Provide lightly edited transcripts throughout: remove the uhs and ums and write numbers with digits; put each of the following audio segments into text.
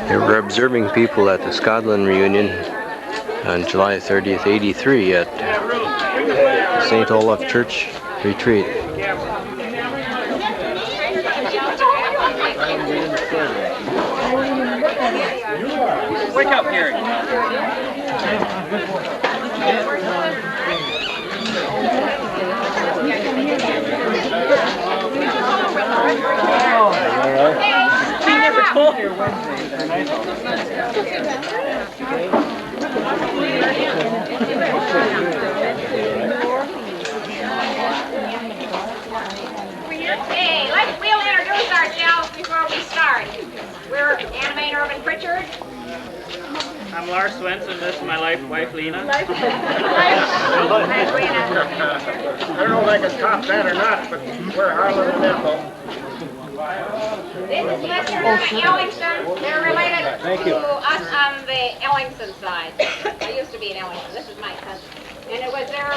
They were observing people at the Skoglin reunion on July 30th, 83 at St. Olaf Church Retreat. Wake up, Gary. He never told you Wednesday. Hey, we'll introduce ourselves before we start. We're Anna Mae and Irvin Pritchard. I'm Lars Swenson. This is my wife Lena. I don't know if I can top that or not, but we're Harlan and Ethel. This is Mr. and Irma Ellingson. They're related to us on the Ellingson side. I used to be an Ellingson. This is my cousin. And it was their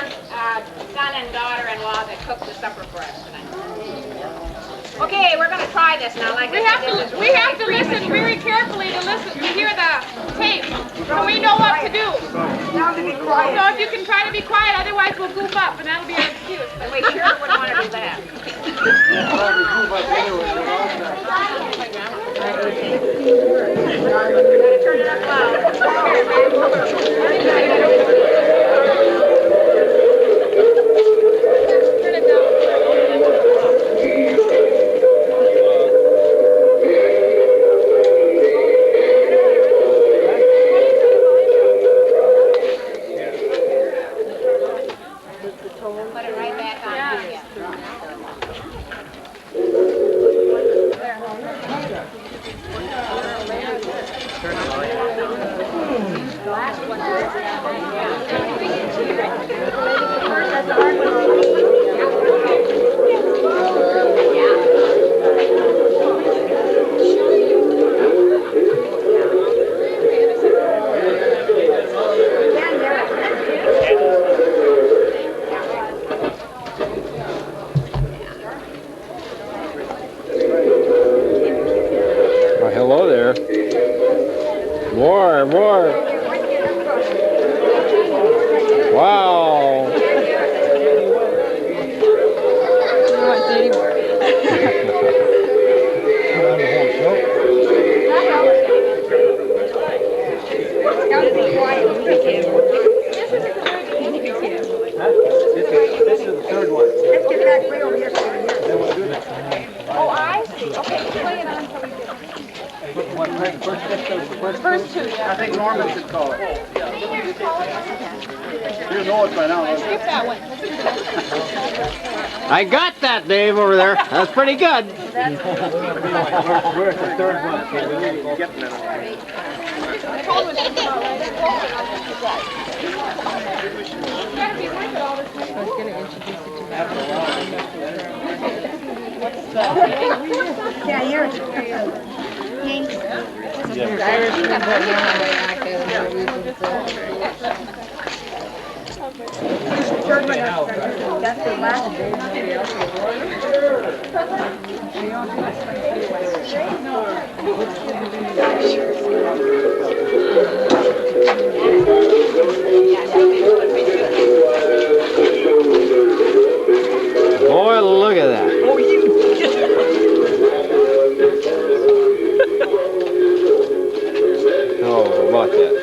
son and daughter-in-law that cooked the supper for us tonight. Okay, we're going to try this now. Like we have to listen very carefully to hear the tape, so we know what to do. Now to be quiet. So if you can try to be quiet, otherwise we'll goof up, and that'll be our excuse. But we sure wouldn't want to do that. Turn it up loud. Hello there. More. Wow. This is the third one. Let's get back way over here. Oh, I see. Okay, play it on until we get it. First two, yeah. I think Norman should call it. You know it by now. Skip that one. I got that, Dave, over there. That's pretty good. We're at the third one, so we need to get that. Yeah, here. That's the last Boy, look at that. Oh, about that.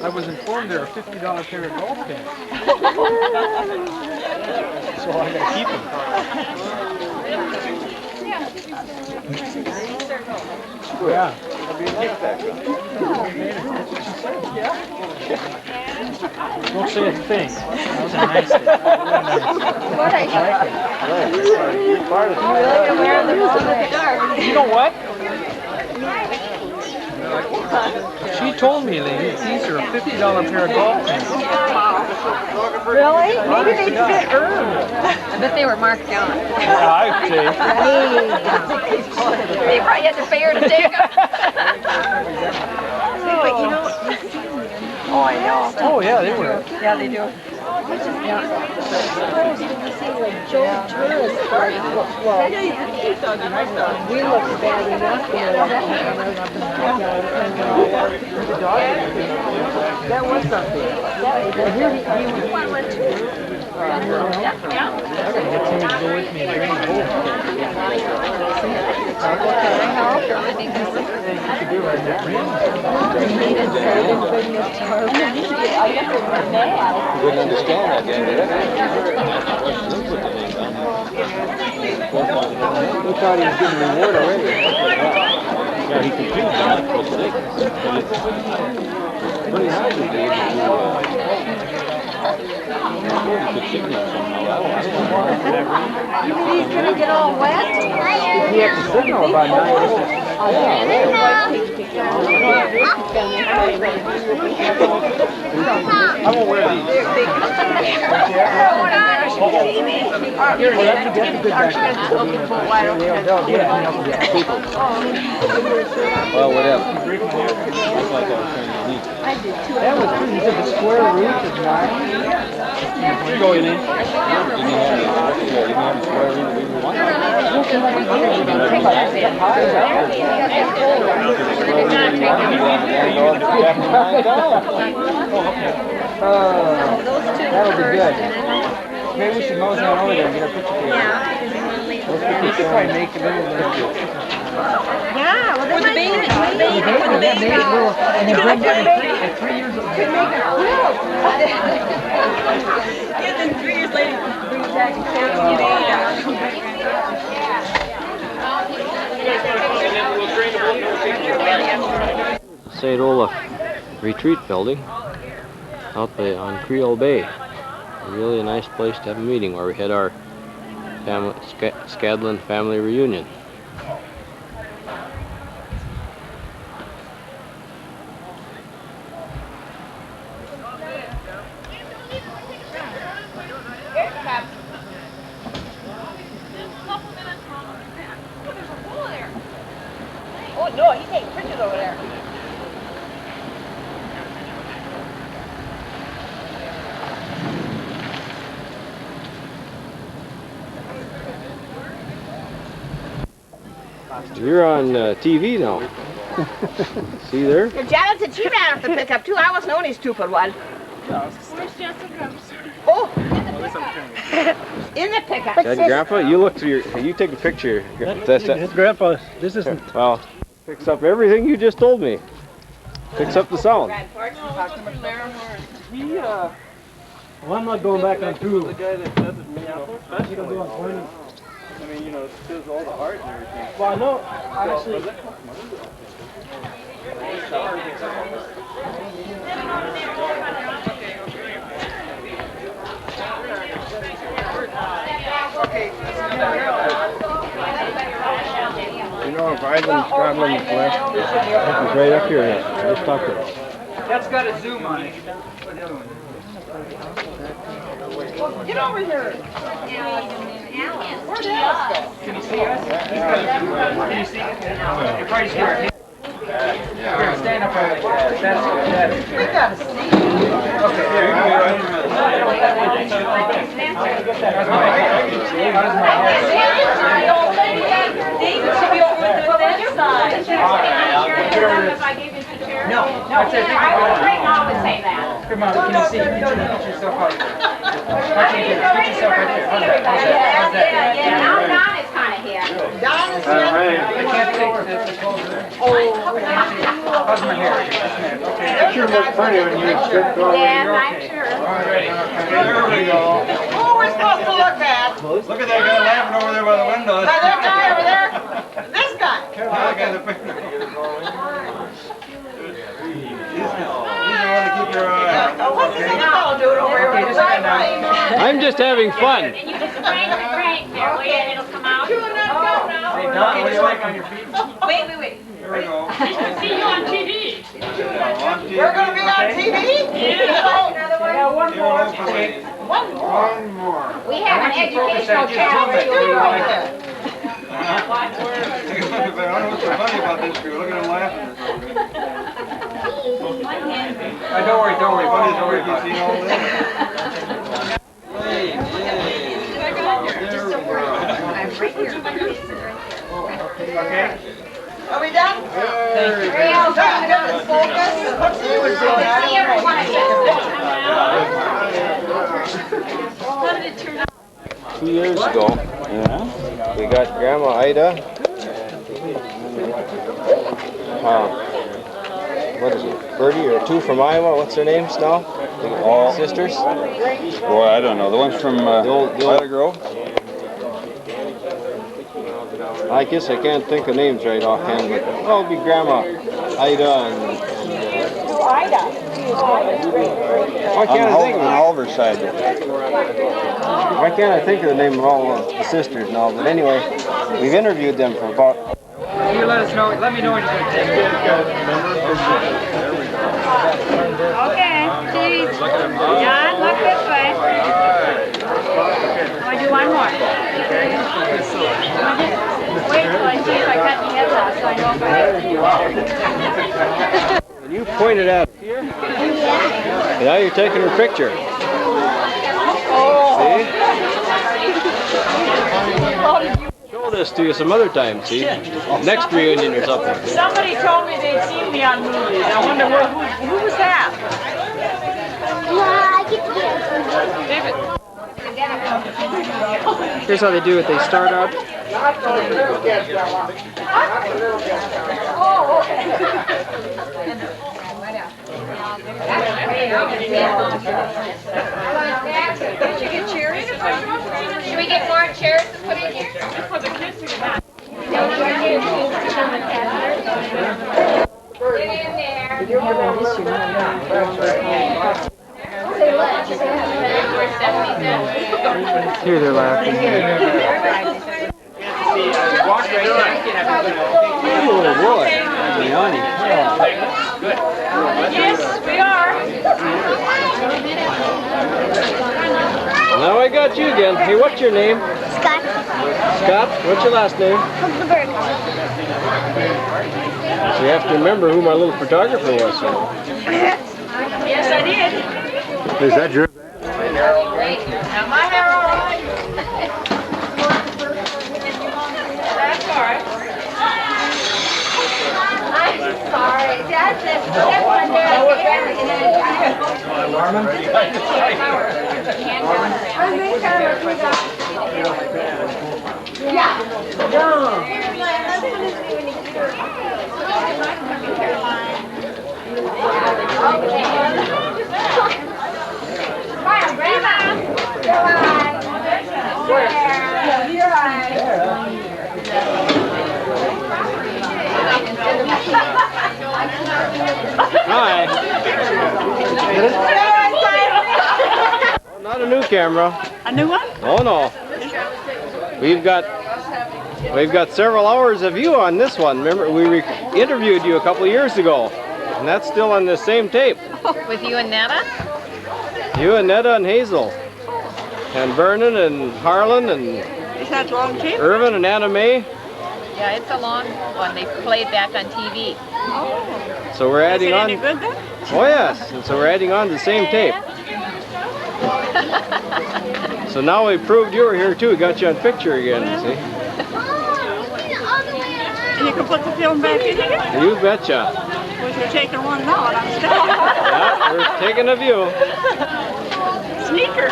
I was informed they're a $50 pair of golf pants. So I gotta keep them. Yeah. Don't say a thing. That was a nice thing. You know what? She told me these are a $50 pair of golf pants. Really? Maybe they fit earned. I bet they were marked down. Yeah, I'd say. They probably had to pay her to take them. But you know, oh, I know. Oh, yeah, they were. Yeah, they do. Joe tourist party. Well, we look bad enough. That was something. I gotta get somebody to go with me and bring the boat. You could do it right now. You wouldn't understand that, then, did we thought he was getting the reward already. Yeah, he competed on it for the sake. Pretty hard to do. You mean he's gonna get all wet? He had to signal about 9 minutes. I won't wear these. Well, whatever. That was true. He said the square root is 9. You go in. You can have the square root we want. That'll be good. Maybe we should nose down over there and get a picture together. You could probably make a little bit. Yeah, well, the baby. And you bring it at 3 years old. Could make a quilt. And then 3 years later, bring it back and St. Olaf Retreat Building out by, on Creole Bay. Really a nice place to have a meeting where we had our Skoglin family reunion. You're on TV now. See there? Janet said she ran off the pickup too. I wasn't the only stupid one. Where's Jessica? Oh! In the pickup. Dad, Grandpa, you look through your. You take a picture. That's it. Grandpa, this isn't. Well, picks up everything you just told me. Picks up the sound. Well, I'm not going back on two. The guy that does it professionally. I mean, you know, says all the art and everything. Well, no, actually. You know, if I was in Scotland West, It's right up here. I just talked to him. That's got a zoom on it. Get over here. Where'd Alice go? Can you see us? Can you see it? You're probably sure. Here, stand up right there. That's good. We gotta see. Okay, there you go. How's my hair? David should be over with that side. No, that's it. I would say that. Come on, can you see? Get yourself out. Get yourself right there. How's that? How's that? Yeah, now Don is kind of here. Don is here. I can't take the closer. How's my hair? Okay. you look pretty when you sit going. Yeah, I'm sure. There we go. Who are we supposed to look at? Look at that guy laughing over there by the window. By that guy over there? This guy. That guy's a picture. He's the one to keep your eye on. What's this other fellow doing over here? Okay, just stand down. I'm just having fun. And you just crank the crank there, wait, and it'll come out. Hey, Don, what do you like on your feet? Wait. Here we go. See you on TV. We're gonna be on TV? Another one? Yeah, one more. One more. One more. We have an educational channel What are we doing over there? I don't know what's so funny about this crew. Look at him laughing. Don't worry, don't worry. Funny Don't worry story, about you it. seen all this? Okay? Are we done? Ariel's trying to focus. Let's see what's going on. See every one of you. 2 years ago, we got Grandma Ida. What is it? Bertie or two from Iowa? What's their names now? All sisters? Boy, I don't know. The ones from The old Grove? I guess I can't think of names right offhand, but it'll be Grandma Ida and why can't I think of it? Oliver's side. Why can't I think of the name of all of the sisters now? But anyway, we've interviewed them for about. You let us know. Let me know when you're going to take it. Okay, geez. John, look this way. I'll do one more. Wait till I see if I cut the heads off so I know if I And you pointed at here. Yeah. Now you're taking her picture. See? Show this to you some other time, see? Next reunion or something. Somebody told me they'd seen me on movies. I wonder who was that? David. Here's how they do it. They start out. Oh, okay. Did you get chairs? Should we get more chairs to put in here? For the kids to get Get in there. Here they're laughing. Oh boy. Yanni. Yes, we are. Now I got you again. Hey, what's your name? Scott. Scott? What's your last name? Huckleberry. So you have to remember who my little photographer was. So. Yes, I did. Is that your? Now my hair all right. That's all right. sorry. That's it. That's when they're Hi. Not a new camera. A new one? Oh no. We've got several hours of you on this one. Remember, we interviewed you a couple of years ago, and that's still on the same tape. With you and Netta? You and Netta and Hazel, and Vernon and Harlan and Is that long tape? Irvin and Anna Mae. Yeah, it's a long one. They played back on TV. So we're Is adding it on. any good then? Oh yes, and so we're adding on the same tape. So now we proved you were here too. We got you on picture again. See? And you can put the film back in again? You betcha. Well, you're taking one now and I'm staying. Yeah, we're taking a view. Sneaker.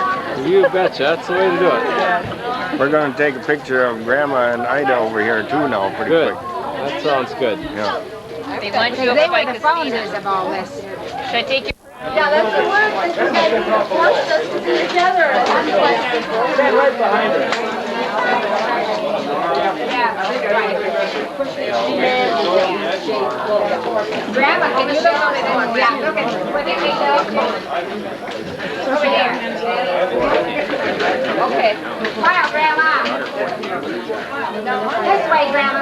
You betcha. That's the way to do it. We're going to take a picture of Grandma and Ida over here too now, pretty Good. quick. That sounds good. Yeah. They want you to They look like were the a founders Christina. of all this. Should I take your... Yeah, that's the word that you guys forced us to be together. Right behind her. Grandma, can you show me this one? Yeah, look at what they make up. Over here. Okay. Wow, Grandma. This way, Grandma.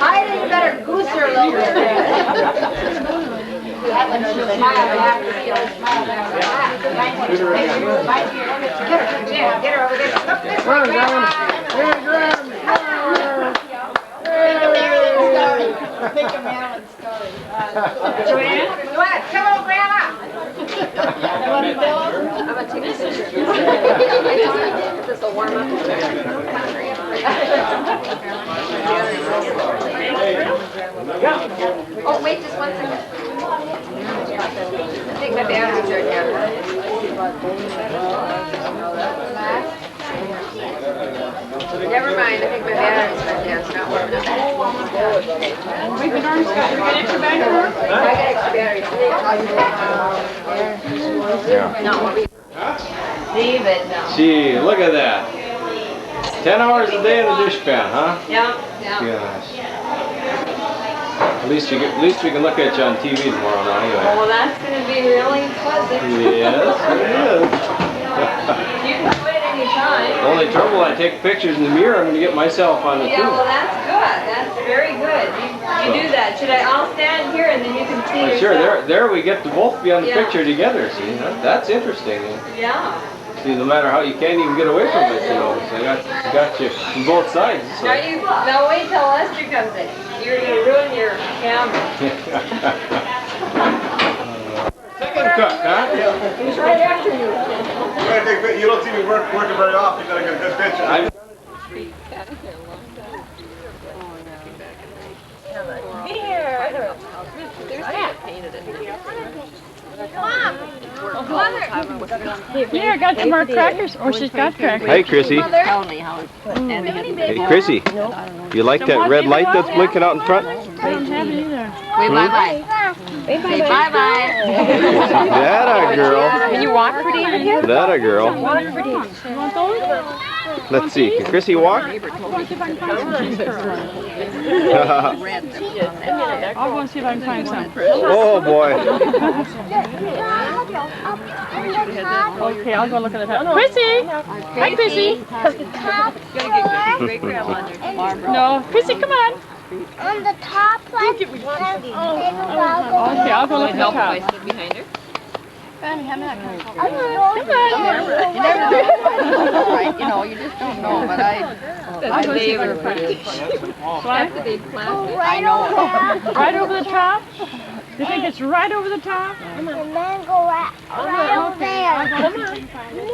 I didn't better goose her a little bit. Smile, you have to see her smile there. Get her over there. Look this way, Grandma. Make a Maryland story. Joanne, come on, Grandma. You want to film? I'm gonna take this picture. This will warm up. Oh, wait just 1 second. I think my batteries are down. Never mind, I think my batteries are down. It's not warming up. Wait, the darn Scott, you got extra battery? I got extra batteries. Yeah. No, leave it now. Gee, look at that. 10 hours a day in the dishpan, huh? Yeah. Gosh. At least we can look at you on TV tomorrow now, anyway. Well, that's going to be really pleasant. Yes, it is. You can quit any time. The only trouble, I take pictures in the mirror, I'm going to get myself on it Yeah, well, too. that's good. That's very good. You do that. Should I'll stand here and then you can see yourself. Sure, there we get to both be on the Yeah. picture together, see? That's interesting. Yeah. See, no matter how, you can't even get away from it, you know. So I got you from both sides. So. Now wait till Lester comes in. You're going to ruin your camera. Second cook, huh? He's right after you. You don't see me working very often. You gotta get a good picture. Here, I got some more crackers. Oh, she's got crackers. Hey, Chrissy. Hey, Chrissy. You like that red light that's blinking out in front? I don't have it either. Wait, bye-bye. Say bye-bye. That a girl. Can you walk pretty in here? That a girl. You want those? Let's see. Can Chrissy walk? I'll go see if I can find some cheese curds. I'll go and see if I can find some. Oh boy. Okay, I'll go look at the top. Chrissy! Hi, Chrissy! No, Chrissy, come on! On the top, like, Okay, I'll go look at the top. behind her. Come on! Right, you know, you just don't know, but I'll go see if I can find it. What? I know. Right over the top? You think it's right over the top? And then go right over there. Come on. No!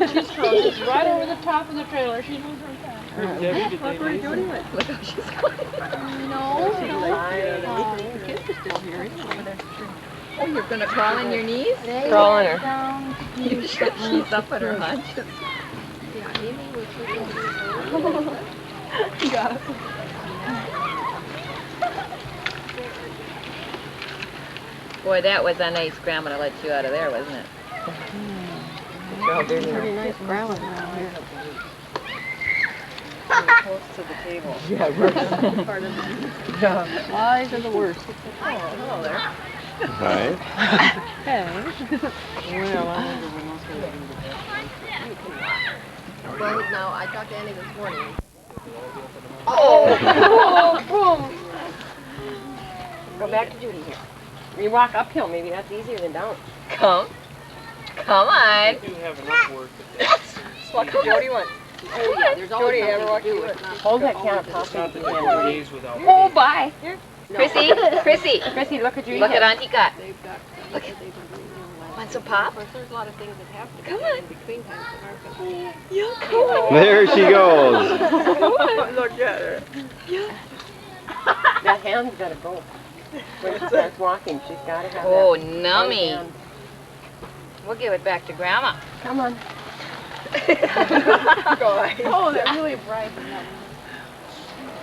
She's right over the top of the trailer. She knows where it's at. Debbie, did they leave? Look how she's going. No. The kids are still here. Oh, you're gonna crawl on your knees? Crawl on her. She's up at her hunches. Yeah. Boy, that was a nice grandma to let you out of there, wasn't it? Pretty nice growling around here. Close to the table. Yeah, we're part of it. Yeah. Flies are the worst. Oh, hello there. Hi. Well, I wonder when those guys do the best. Well, no, I talked to Annie this morning. Oh! Boom! Go back to Judy here. You walk uphill, maybe that's easier than down. Come on. I do have enough work with this. Walk to Jody once. Oh, yeah, there's always Jody, ever walk something to you? do. It's not- Hold that can of It's coffee. not the 4 days without. Oh, bye. Chrissy, Chrissy, look at Judy. look at Auntie got. They've got Look things that they've been doing a while. Want some pop? Of course, there's a lot of things that have to be Come done on. in between times that aren't gonna be. Yeah, come on. There she goes. Look at her. That hand's gotta go. When she starts walking, she's gotta have Oh, that. nummy. hand. We'll give it back to Grandma. Come on. Oh, they're really bright.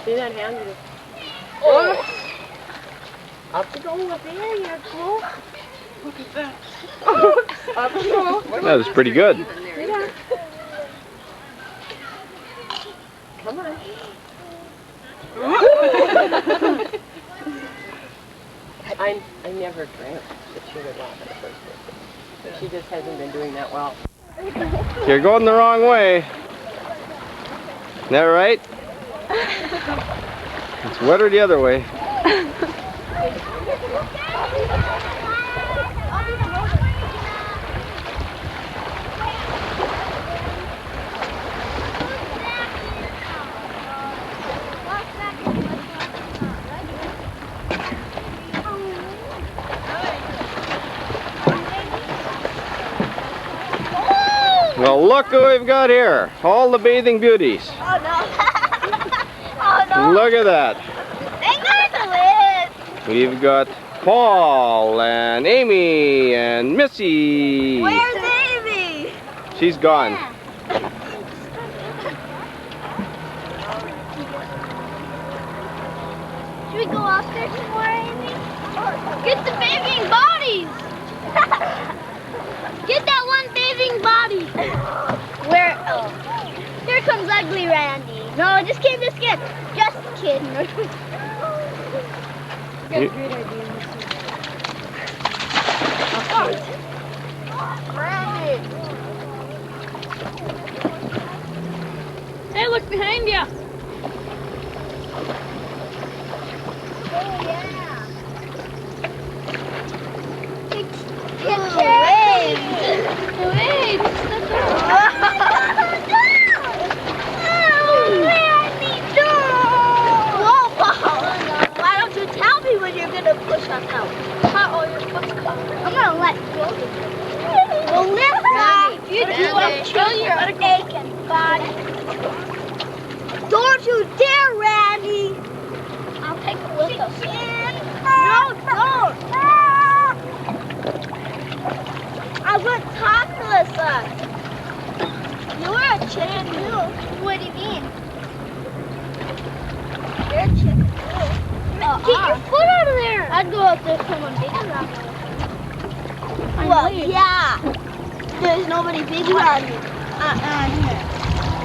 See that hand? Just... Oh. Up you go, up there, you go. Look at that. Up you go. That was pretty good. Yeah. Come on. I never dreamt that she would walk in the first place. She just hasn't been doing that well. You're going the wrong way. Isn't that right? It's wetter the other way. Well, look who we've got here. All the bathing beauties. Oh no. Oh no. Look at that. They got We've got Paul and Amy and Missy. Where's Amy? She's gone. Should we go out there some more, Amy? Get the bathing bodies! Get that one bathing body! Where? Oh. Here comes Ugly Randy. No, just kidding, just kidding. Just kidding. Got a great idea. Randy! Hey, look behind you! Oh, yeah. Wait! Why don't you tell me when you're gonna push us out? Oh, your foot's covered. I'm gonna let go. Well, lift up. You do until your aching body. Don't you dare, Randy! I'll take it with us. No, don't! I went topless. You're a chicken too. What do you mean? You're a chicken too. Get your foot out of there. I'd go out there if someone big around me. Well, yeah. There's nobody big around you.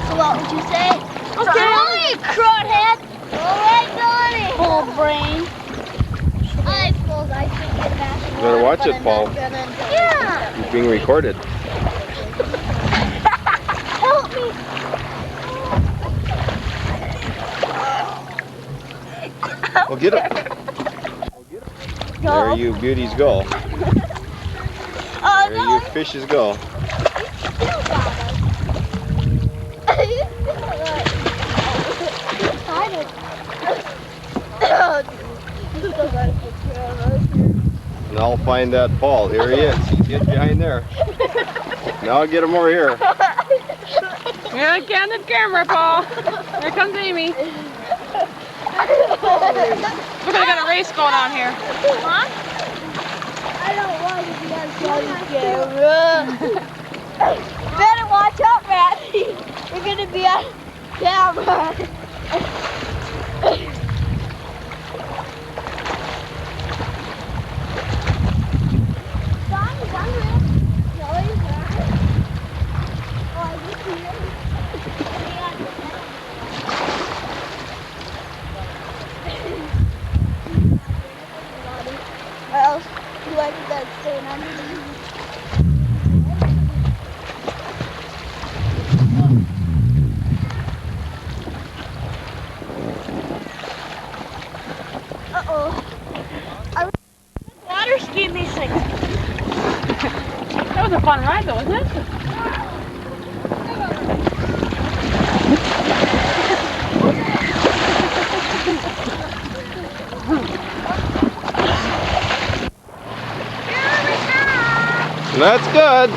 So what would you say? Okay, you crowhead. All right, Donnie. Full brain. I suppose I should get back. Better watch it, Paul. Yeah. He's being recorded. Help me. Well, get it. There you beauties go. Oh, There you fishes go. And I'll find that Paul. Here he is. Get behind there. Now I'll get him over here. You're on candid camera, Paul. Here comes Amy. Look, they got a race going on here. Huh? I don't want to be on camera. Better watch out, Randy. We're gonna be on camera. Or else you like that stain under the Uh-oh. Water skiing these things. That was a fun ride though, wasn't it? That's good.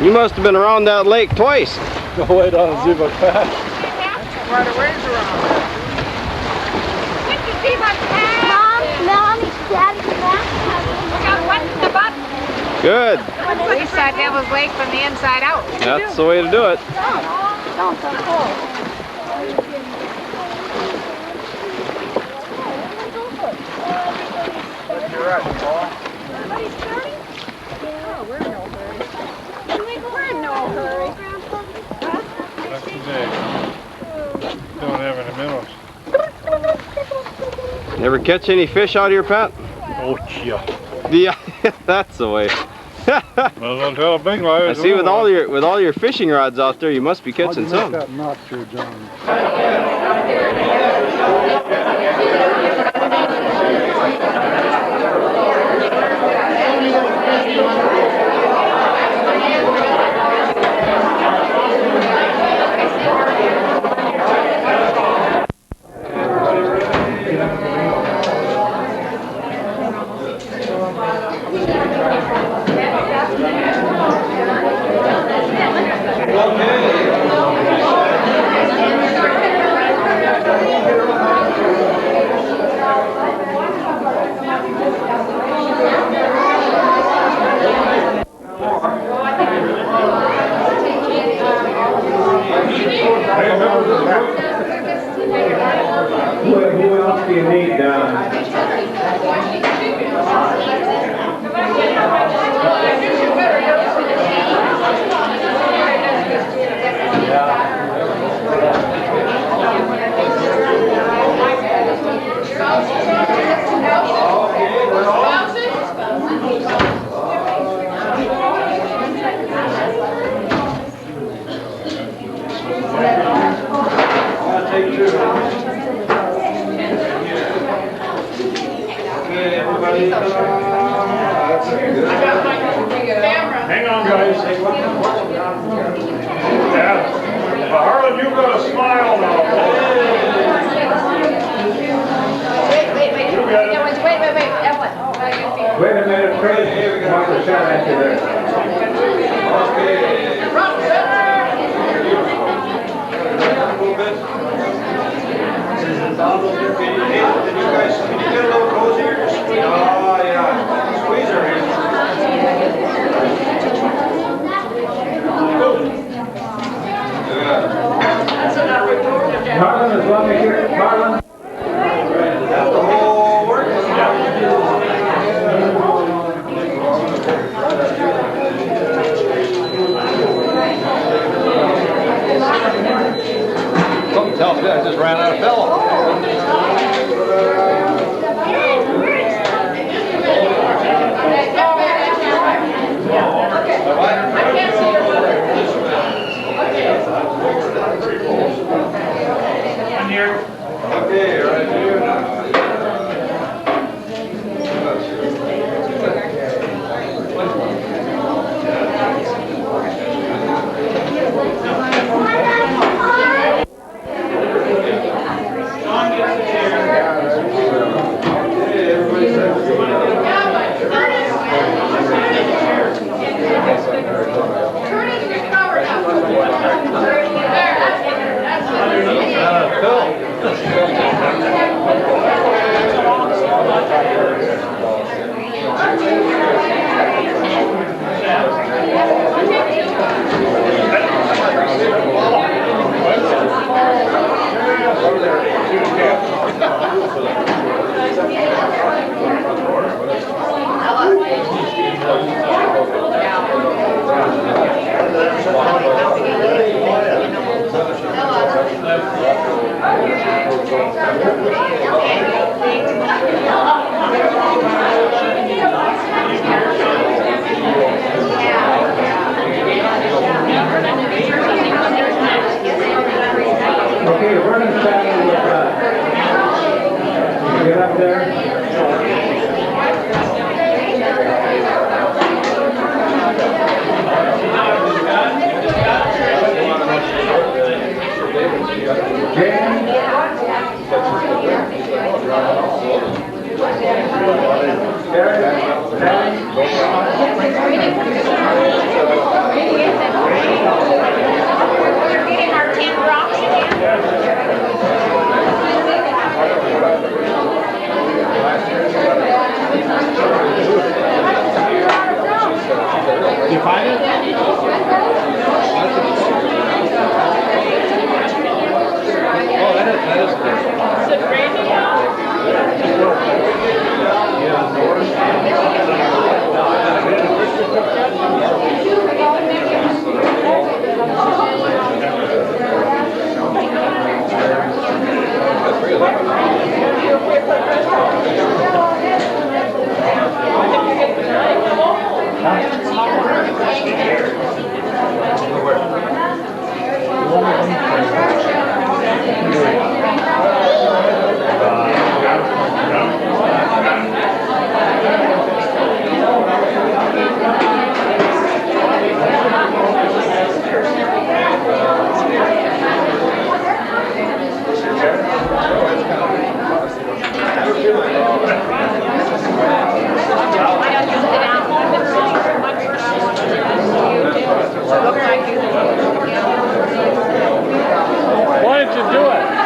You must have been around that lake twice. Go way down and see about that. Quite a ways around. Mom, Daddy, Look out, what's the butt? Good. We saw Devil's Lake from the inside out. That's the way to do it. Don't so cool. You're right, Paul. Everybody's starting? Oh, we're in no hurry. We're in no hurry. That's today. Don't have any minnows. Never catch any fish out of your pen? Oh, yeah. Yeah, that's the way. Might as well tell a big lie. I see with all your fishing rods out there, you must be catching some. That knot here, John. Who else do you need, Hang on, guys. Yeah. Harlan, you've got a smile now. Wait. Evelyn. Wait a minute, Chris. Mark the shot at you there. Okay. Can you get a little cozier? Oh, yeah. Squeeze her in. Marlon, as long as you're Marlon. That's the whole work. Something tells me I just ran out of fellow. I can't see your Why didn't you do it?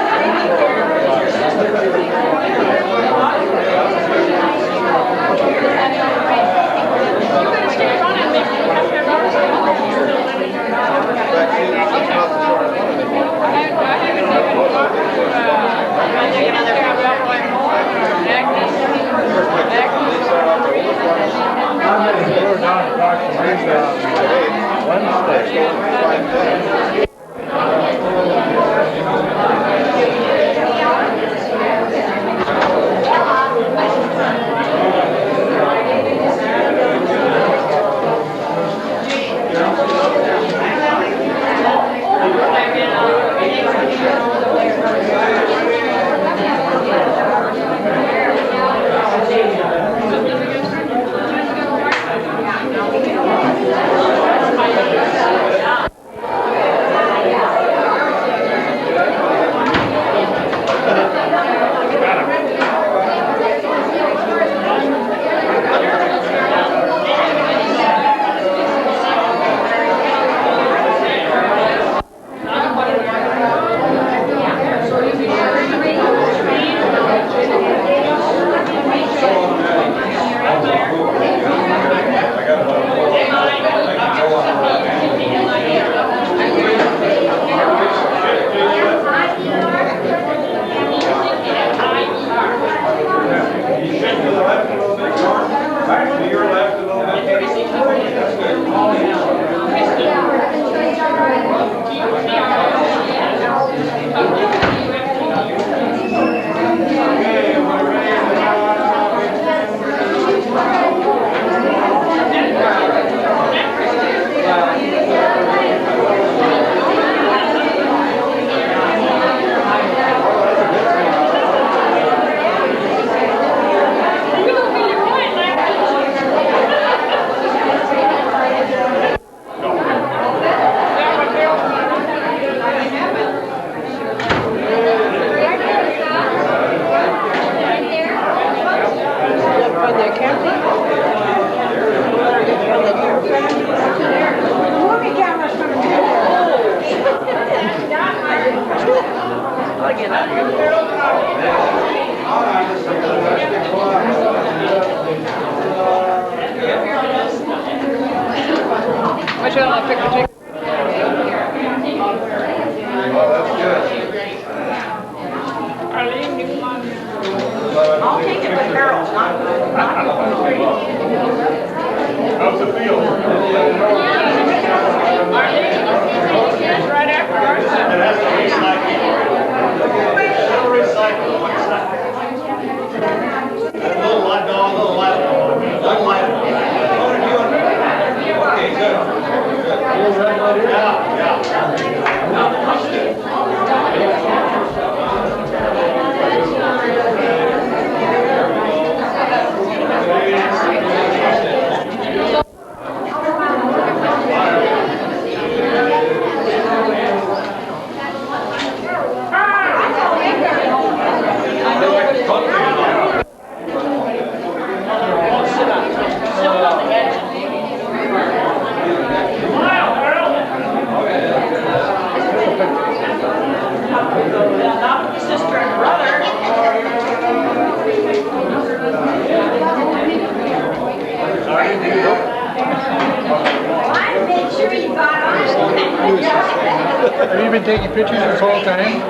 Have you been taking pictures this whole time?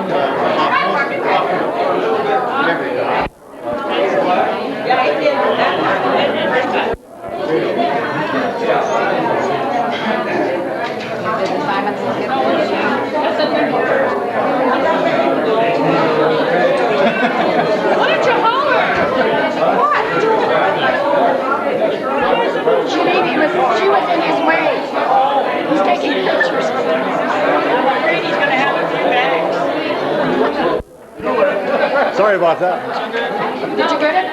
Why don't you holler? She was in his way. He's taking pictures. I'm afraid he's going to have a few bags. Sorry about that. Did you get it?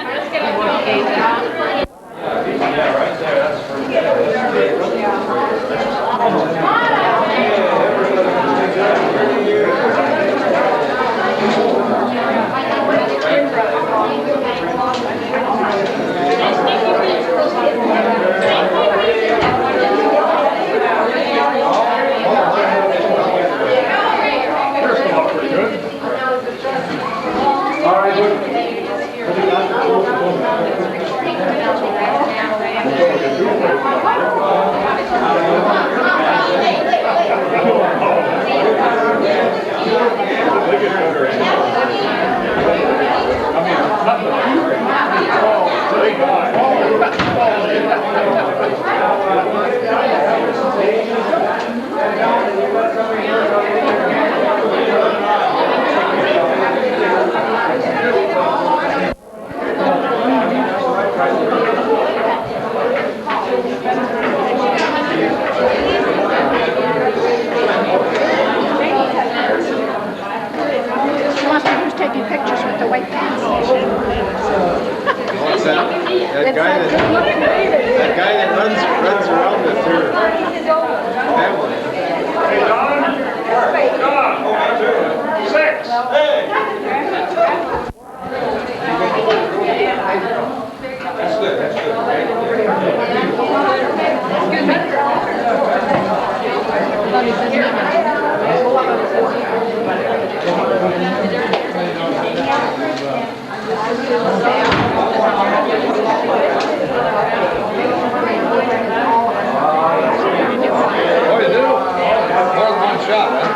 That guy that runs around with her family. Hey, Don. 6. That's good. That's good. What do you do? More than one shot, huh?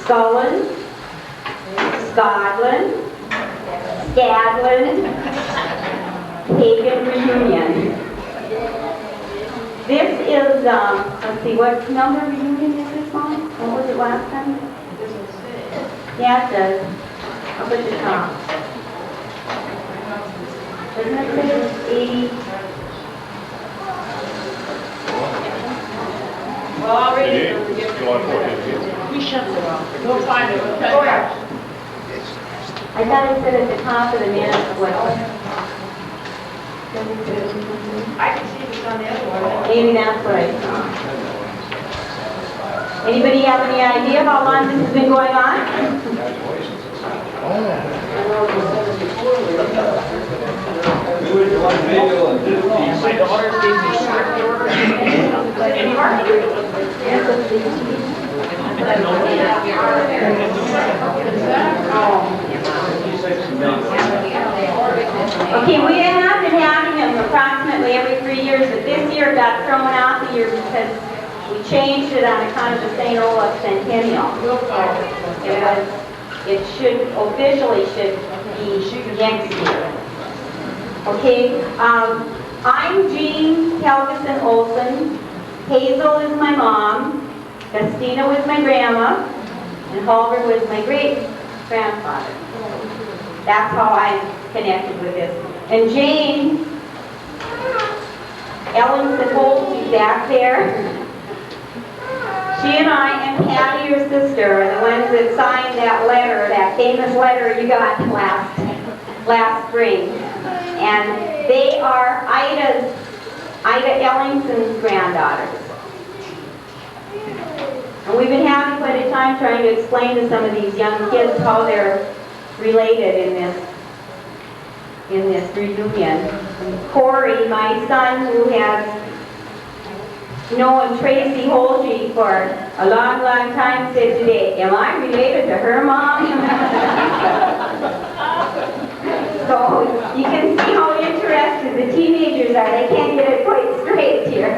Skoglin, Skoglin, Pagan reunion. This is, let's see, what number reunion is this, Mom? What was it last time? Yeah, it does. Up at the top. Doesn't it say 80? Well, I'll read it. We shut it off. Go find it. I thought it said at the top of the minutes what. I can see the sun everywhere. Maybe that's what I saw. Anybody have any idea how long this has been going on? My daughter gave me script order. Okay, we have been having them approximately every 3 years, but this year got thrown out the year because we changed it on account of the St. Olaf Centennial. It should officially be next year. Okay, I'm Jean Helgeson Olson. Hazel is my mom. Christina was my grandma. And Halvard was my great-grandfather. That's how I'm connected with this. And Jane Ellingson Holtz back there. She and I and Patty, your sister, are the ones that signed that letter, that famous letter you got last spring. And they are Ida Ellingson's granddaughters. And we've been having quite a time trying to explain to some of these young kids how they're related in this reunion. Corey, my son, who has known Tracy Holge for a long, long time, said today, "Am I related to her mom?" So you can see how interested the teenagers are. They can't get it quite straight here.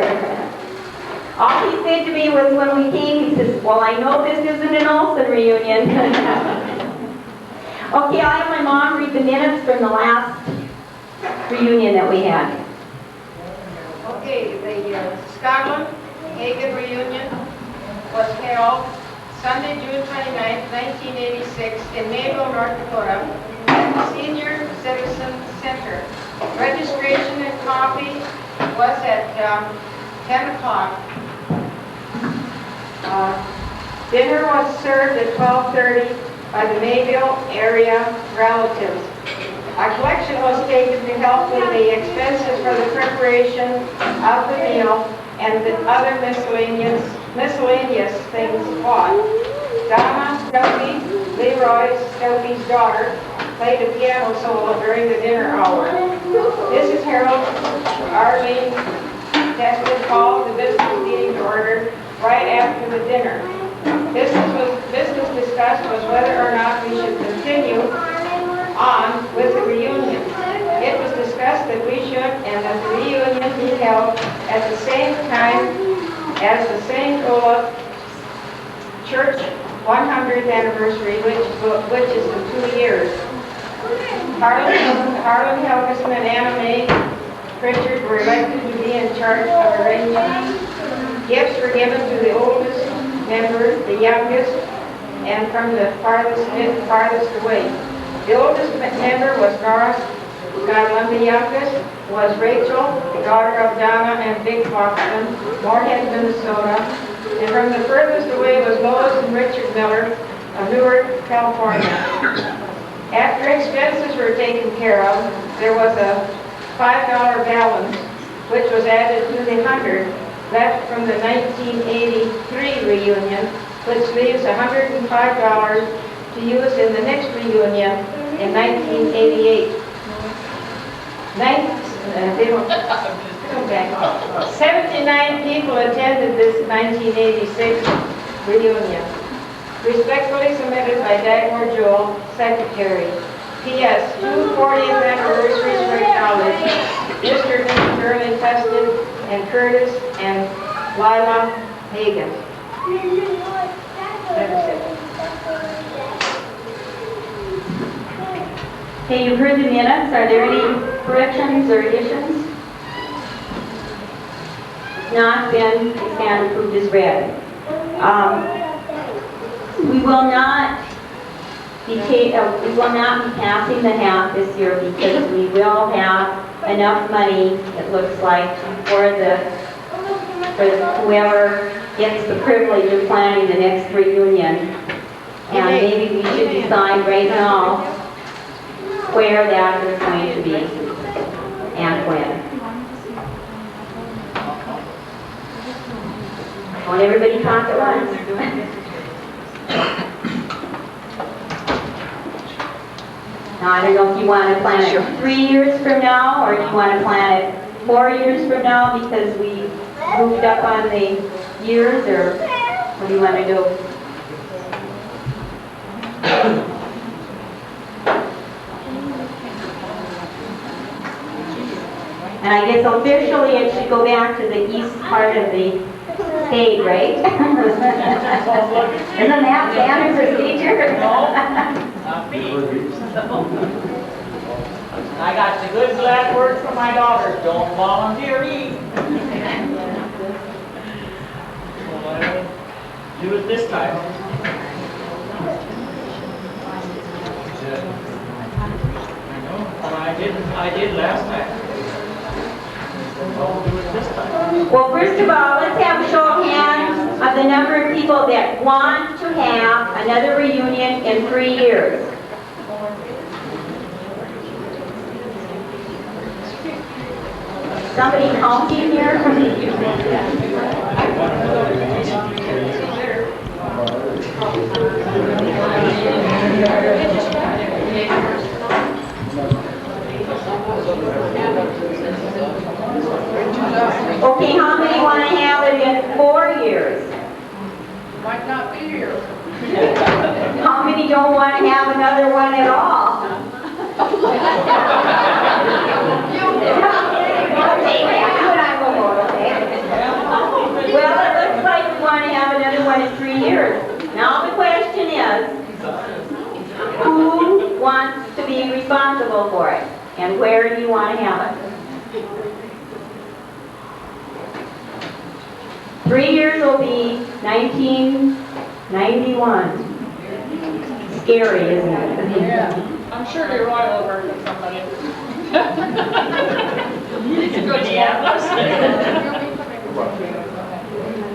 All he said to me was when we came, he says, "Well, I know this isn't an Olsen reunion." Okay, I'll have my mom read the minutes from the last reunion that we had. Okay, the Skoglin Hagen reunion was held Sunday, June 29, 1986 in Mayville, North Dakota at the Senior Citizen Center. Registration and coffee was at 10 o'clock. Dinner was served at 12:30 by the Mayville area relatives. A collection was taken to help with the expenses for the preparation of the meal and the other miscellaneous things bought. Donna Stoupe, Leroy Stoupe's daughter, played a piano solo during the dinner hour. Mrs. Harold Arlene Desmond called the business meeting to order right after the dinner. Business discussed was whether or not we should continue on with the reunion. It was discussed that we should and that the reunion be held at the same time as the St. Olaf Church 100th anniversary, which is in 2 years. Harlan Helgeson and Anna Mae Pritchard were elected to be in charge of arrangements. Gifts were given to the oldest member, the youngest, and from the farthest away. The oldest member was Nora Skoglin. The youngest was Rachel, the daughter of Donna and Vic Foxton, Moorhead, Minnesota. And from the furthest away was Lois and Richard Miller of Newark, California. After expenses were taken care of, there was a $5 balance, which was added to the 100 left from the 1983 reunion, which leaves $105 to use in the next reunion in 1988. 79 people attended this 1986 reunion. Respectfully submitted by Dagmar Joel, Secretary. P.S. 2 40th anniversaries were acknowledged. Mr. and Mrs. Early Tustin and Curtis and Lila Hagen. Okay, you've heard the minutes. Are there any corrections or additions? If not, then the stand approved as read. We will not be passing the hat this year because we will have enough money, it looks like, for whoever gets the privilege of planning the next reunion. And maybe we should decide right now where that is going to be. and when. Won't everybody talk at once? Now, I don't know if you want to plan it 3 years from now, or do you want to plan it 4 years from now because we moved up on the years, or what do you want to do? And I guess officially it should go back to the east part of the state, right? Isn't that standard procedure? Not me. I got the good glad word from my daughters, don't volunteer me. Well, I will do it this time. Well, I did last time. I'll do it this time. Well, first of all, let's have a show of hands of the number of people that want to have another reunion in 3 years. Somebody counting here? Okay, how many want to have it in 4 years? Might not be here. How many don't want to have another one at all? Well, it looks like we want to have another one in 3 years. Now the question is, who wants to be responsible for it? And where do you want to have it? 3 years will be 1991. Scary, isn't it? Yeah. I'm sure they roll over to somebody. It's a good Minneapolis.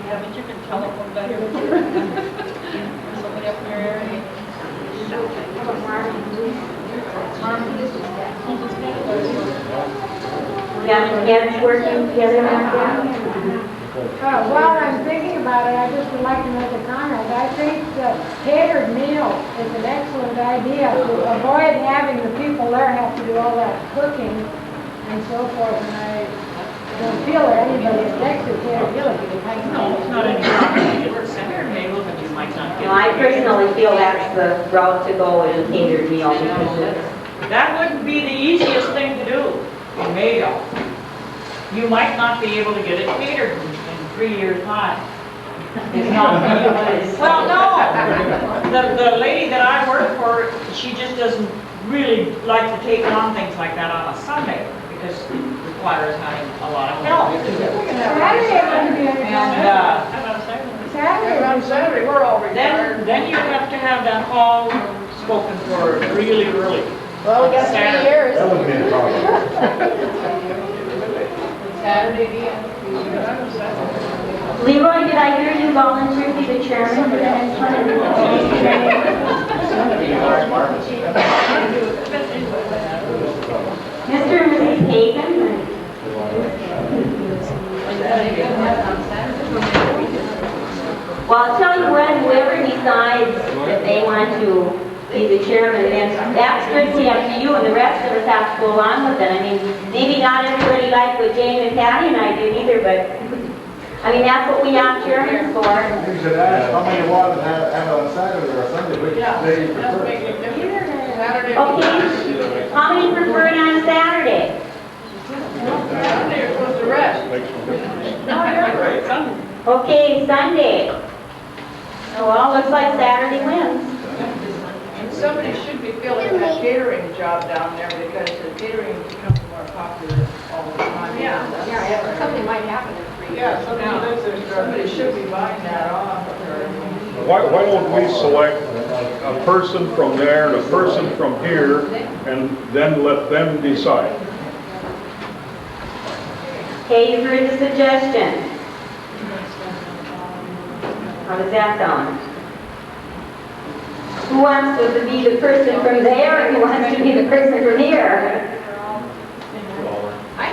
Yeah, but you can telephone better. Somebody up in your area. Yeah, it's working together like that. While I'm thinking about it, I just would like to make a comment. I think the catered meal is an excellent idea to avoid having the people there have to do all that cooking and so forth. And I don't feel that anybody objects to catered meal. No, it's not any problem. If it's catered meal, then you might not get No, I personally feel that's the route to go in a catered meal. That wouldn't be the easiest thing to do in Mayville. You might not be able to get it catered in 3 years' time. It's not well, no. The lady that I work for, she just doesn't really like to take on things like that on a Sunday because it requires having a lot of help. Saturday, we're all retired. Then you have to have that hall spoken for really early. Well, we got 3 years. That would be a problem. Saturday, Leroy, did I hear you volunteer to be the chairman for the next one? Mr. and Mrs. Hagan? Well, I'll tell you what, whoever decides that they want to be the chairman, then that's strictly up to you, and the rest of us have to go along with it. I mean, maybe not everybody liked what Jane and Patty and I did either, but I mean, that's what we have chairmen for. You should ask how many you want to have on Saturday or Sunday, which day you prefer. Okay, how many prefer it on Saturday? Saturday or supposed to rest. No, you're right. Okay, Sunday. Oh, well, looks like Saturday wins. And somebody should be filling that catering job down there because the catering becomes more popular all the time. Yeah, something might happen in 3 years. Yeah, somebody should be buying that off. Why don't we select a person from there and a person from here and then let them decide? Okay, you've heard the suggestion. How does that sound? Who wants to be the person from there and who wants to be the person from here? I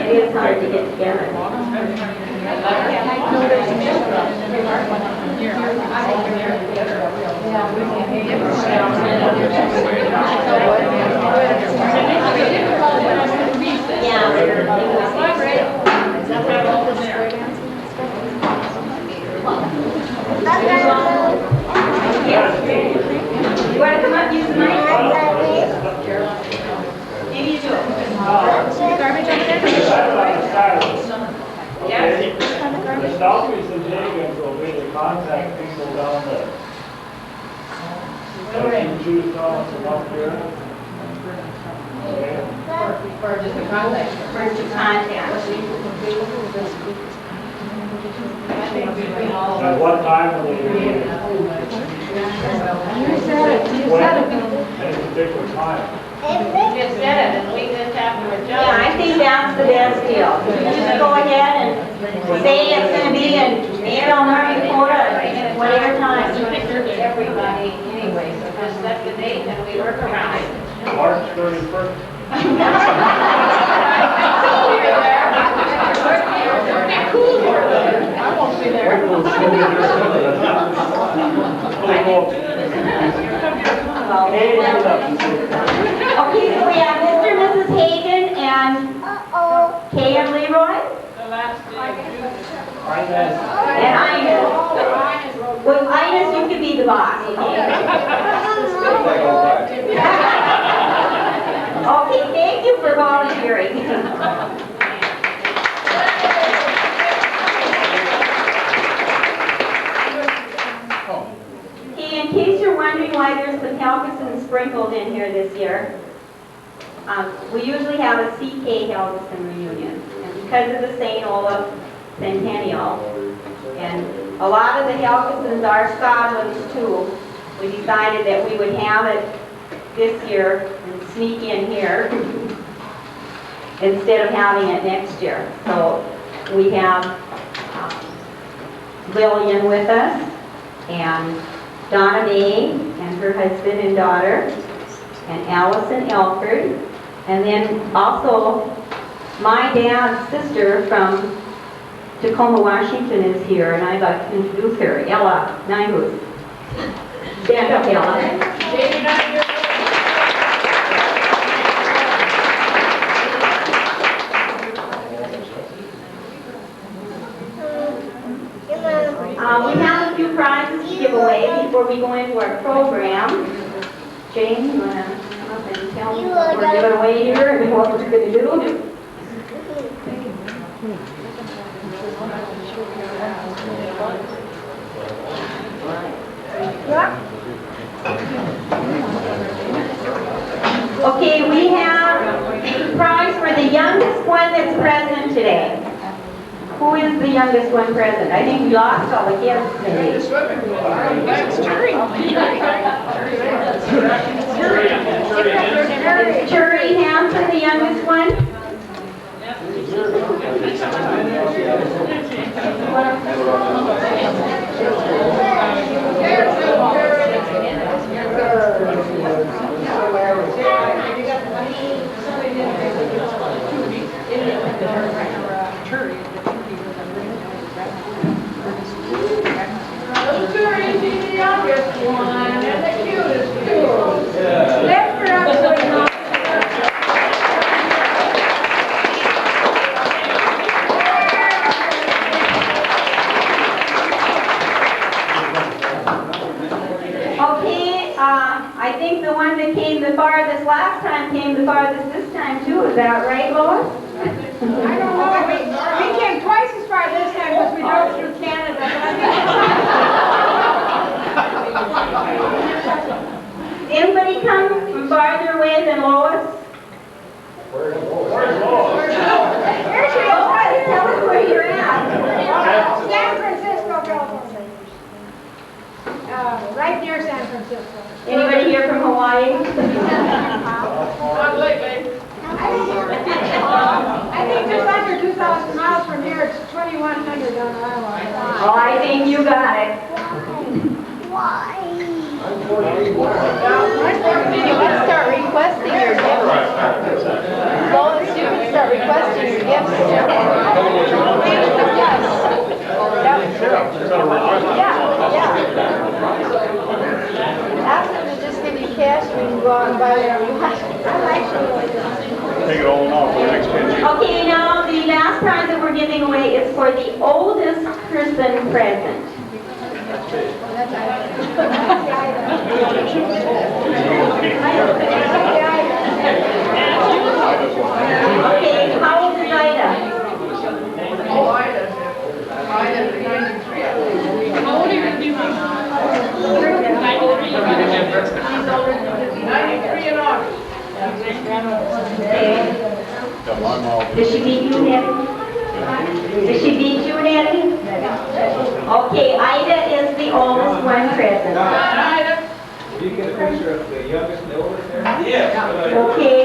it is hard to get together. You want to come up, use the mic? Maybe you do it. Garbage over there? Yes. The Stalkies and Jagans will be the contact people down there. So you choose down from up here. For just a contact. For just contact. At what time will they be? You said it. Any particular time? You just said it, and we just have to adjust. Yeah, I think that's the best deal. You just go ahead and say it's going to be in Mayville, North Dakota, at whatever time. Everybody anyway, so just set the date and we work around it. March 31st. I won't be there. Okay, so we have Mr. and Mrs. Hagan and Kay and Leroy. And Ines. Well, Ines, you could be the boss, okay? Okay, thank you for volunteering. Okay, in case you're wondering why there's some Helgeson sprinkled in here this year, we usually have a CK Helgeson reunion. And because of the St. Olaf Centennial, and a lot of the Helgesons are Skoglins too, we decided that we would have it this year and sneak in here instead of having it next year. So we have Lillian with us, and Donna May and her husband and daughter, and Allison Elford, and then also my dad's sister from Tacoma, Washington is here, and I'd like to introduce her, Ella Nyhus. Stand up, Ella. We have a few prizes to give away before we go into our program. Jane, you want to come up and tell me what we're giving away here and what we're going to do? Okay, we have a prize for the youngest one that's present today. Who is the youngest one present? I think we lost all the kids today. Is Churi Hansen the youngest one? Churi's the youngest one and the cutest too. Lift her up so you know. Okay, I think the one that came the farthest last time came the farthest this time too. Is that right, Lois? I don't know. We came twice as far this time because we drove through Canada. Anybody come from farther away than Lois? Where's Lois? There she is. Tell us where you're at. San Francisco, California. Right near San Francisco. Anybody here from Hawaii? Not lately. I think just under 2,000 miles from here, it's 2,100 on the highway. Oh, I think you got it. Why? Let's start Take it all now for the next 10 years. Okay, now the last prize that we're giving away is for the oldest person present. Okay, how old is Ida? Oh, Ida's 93. How old are you? 93 in August. Does she beat you, Nettie? Does she beat you, Nettie? Okay, Ida is the oldest one present. You get a picture of the youngest and the oldest there? Yes. Okay.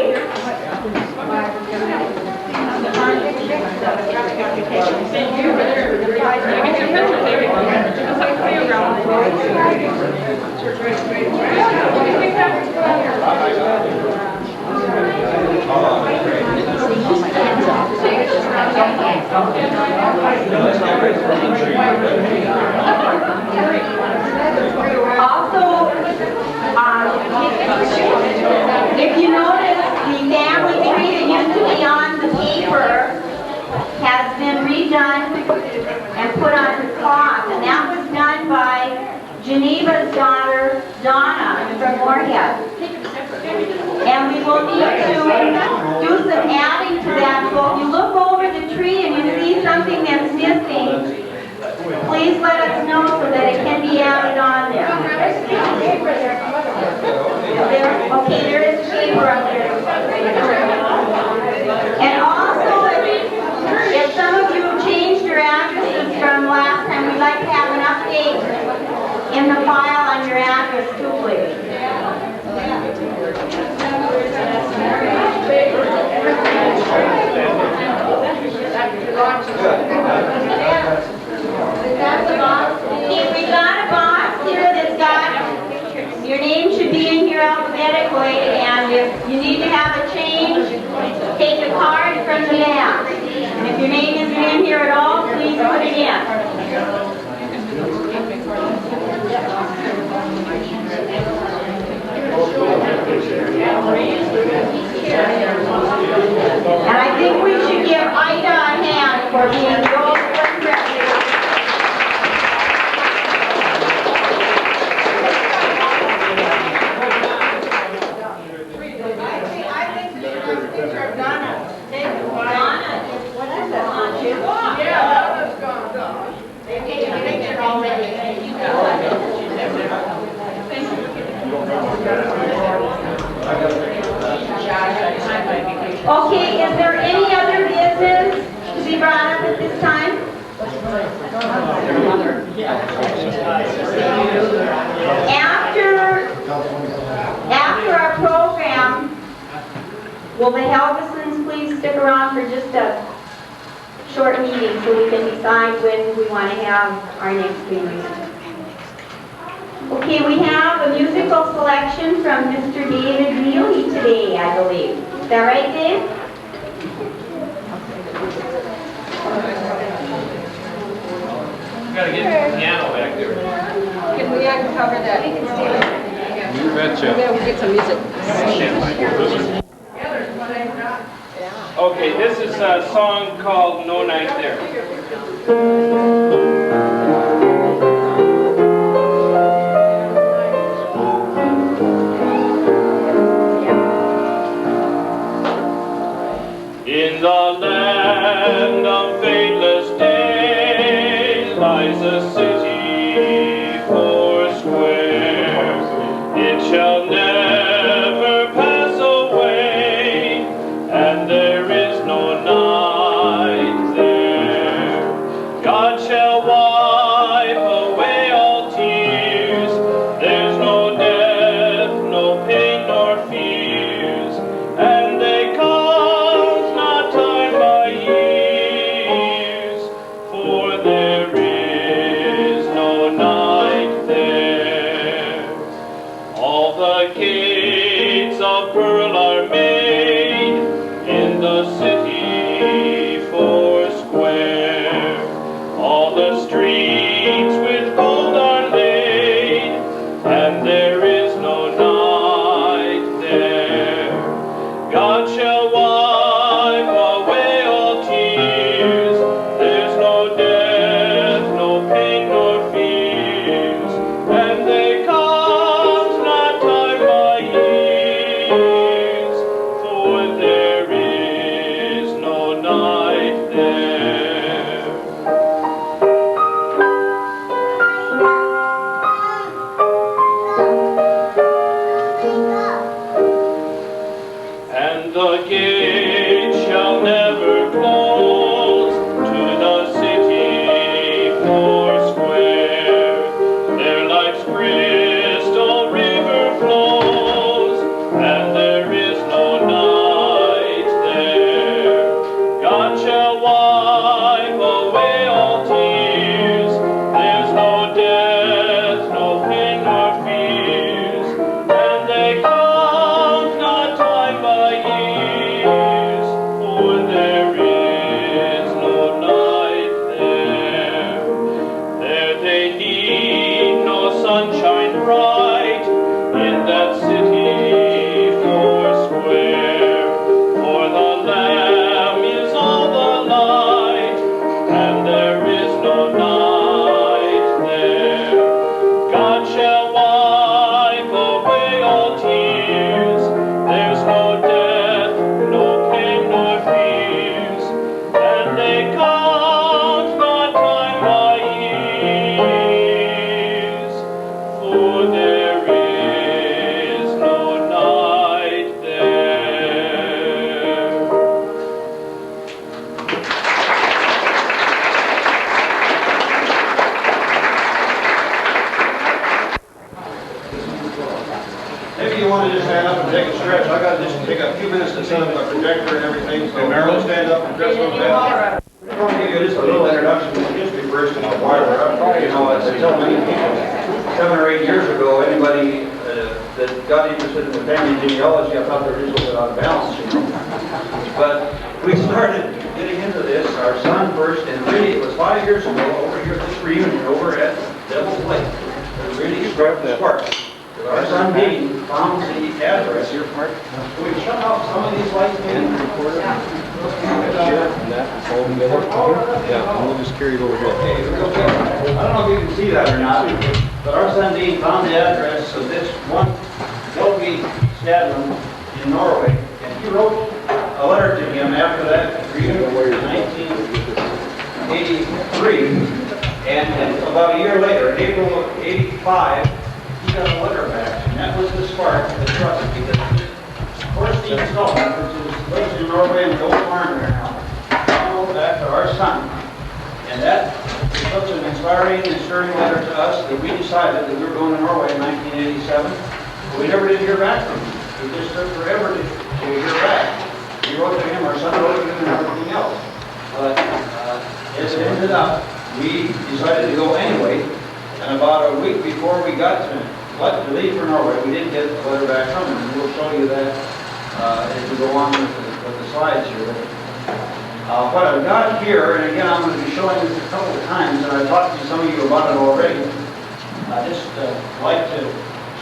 Also, if you notice, the family tree that used to be on the paper has been redone and put on the cloth, and that was done by Geneva's daughter, Donna, from Moorhead. And we will need to do some adding to that, so if you look over the tree and you see something that's missing, please let us know so that it can be added on there. Okay, there is a paper up there. And also, if some of you changed your addresses from last time, we'd like to have an update in the file on your address too, please. Okay, we got a box here that's got, your name should be in here alphabetically, and if you need to have a change, take a card from the back. And if your name isn't in here at all, please put it in. And I think we should give Ida a hand for being the oldest one present. Okay, is there any other business to be brought up at this time? After our program, will the Helgesons please stick around for just a short meeting so we can decide when we want to have our next meeting? Okay, we have a musical selection from Mr. David Neely today, I believe. Is that right, Dave? We gotta get the piano back there. Can we cover that? You betcha. We'll get some music. Okay, this is a song called No Night There. In the land of fadeless days lies a city foursquare. It shall never pass away, and there is no night there. God shall wipe away all tears. There's no death, no pain, nor fears, and they count not time by years, for there is no night there. All the gates of pearl are made in the city foursquare. All the streets with gold are laid, and there is no night there. God shall wipe away all tears. There's no death, no pain, nor fears, and they count not time by years, for there is no night there. And the gate shall never close to the city four square. Their life's crystal river flows, and there is no night there. God shall wipe away all tears. There's no death, no pain, nor fears, and they count not time by years, for there is no night there. There they need no sunshine bright in that city four square, for the Lamb is all the light, and there is no night there. God shall wipe away all tears. There's no death, no pain, nor fears, and they count not time by years, for there is no night there. Maybe you want to just stand up and take a stretch. I got to just take a few minutes to set up my projector and everything. So Marilyn, stand up and dress a little bit. I want to give you just a little introduction to history first and why we're up. You know, as I tell many people, 7 or 8 years ago, anybody that got interested in the family genealogy, I thought they were just a little bit out of balance, you know. But we started getting into this, our son first, and really it was 5 years ago over here at this reunion over at Devil's Lake. It really struck the spark. Our son Dean found the address. Can we shut off some of these lights, maybe? And that all together. Yeah, and we'll just carry it over here. Okay, I don't know if you can see that or not, but our son Dean found the address of this one Helgi Skoglin in Norway, and he wrote a letter to him after that reunion in 1983, and about a year later, in April of '85, he got a letter back, and that was the spark of the trust, because Horst Skoglin, which lives in Norway in the old farm there now, found back to our son, and that was an inspiring and stirring letter to us that we decided that we were going to Norway in 1987, but we never did hear back from him. It just took forever to hear back. We wrote to him, our son wrote to him, and everything else. But as it ended up, we decided to go anyway, and about a week before we got to leave for Norway, we did get a letter back from him, and we'll show you that as we go on with the slides here. What I've got here, and again, I'm going to be showing this a couple of times, and I've talked to some of you about it already. I just like to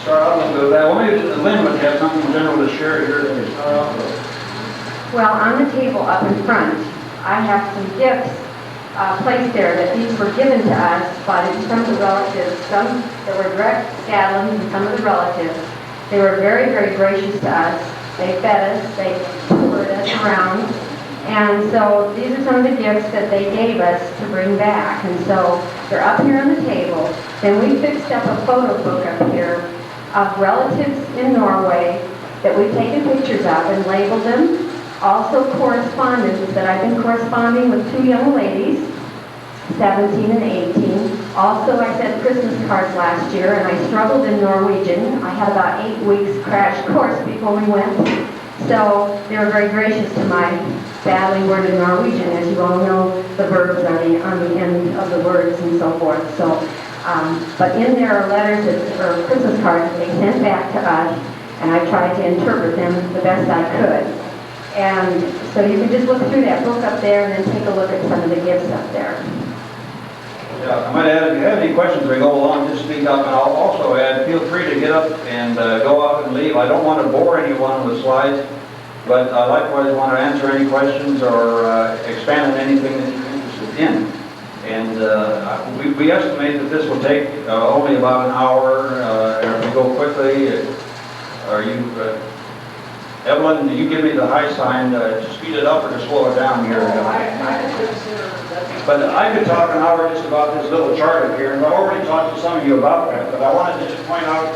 start out a little bit with that. Well, maybe Lynn would have something general to share here to start off with. Well, on the table up in front, I have some gifts placed there that these were given to us by some of the relatives. Some that were direct Skoglins and some of the relatives. They were very, very gracious to us. They fed us, they toured us around. And so these are some of the gifts that they gave us to bring back. And so they're up here on the table. Then we fixed up a photo book up here of relatives in Norway that we've taken pictures of and labeled them. Also correspondence that I've been corresponding with 2 young ladies, 17 and 18. Also, I sent Christmas cards last year, and I struggled in Norwegian. I had about 8 weeks crash course before we went. So they were very gracious to my badly worded Norwegian. As you all know, the verbs on the end of the words and so forth. So, but in there are letters or Christmas cards that they sent back to us, and I tried to interpret them the best I could. And so you can just look through that book up there and then take a look at some of the gifts up there. Yeah, I might add, if you have any questions as we go along, just speak up, and I'll also add, feel free to get up and go out and leave. I don't want to bore anyone with slides. But I likewise want to answer any questions or expand on anything that you're interested in. And we estimate that this will take only about an hour. If we go quickly, are you, Evelyn, you give me the high sign to speed it up or to slow it down here. But I could talk an hour just about this little chart up here, and I've already talked to some of you about that, but I wanted to just point out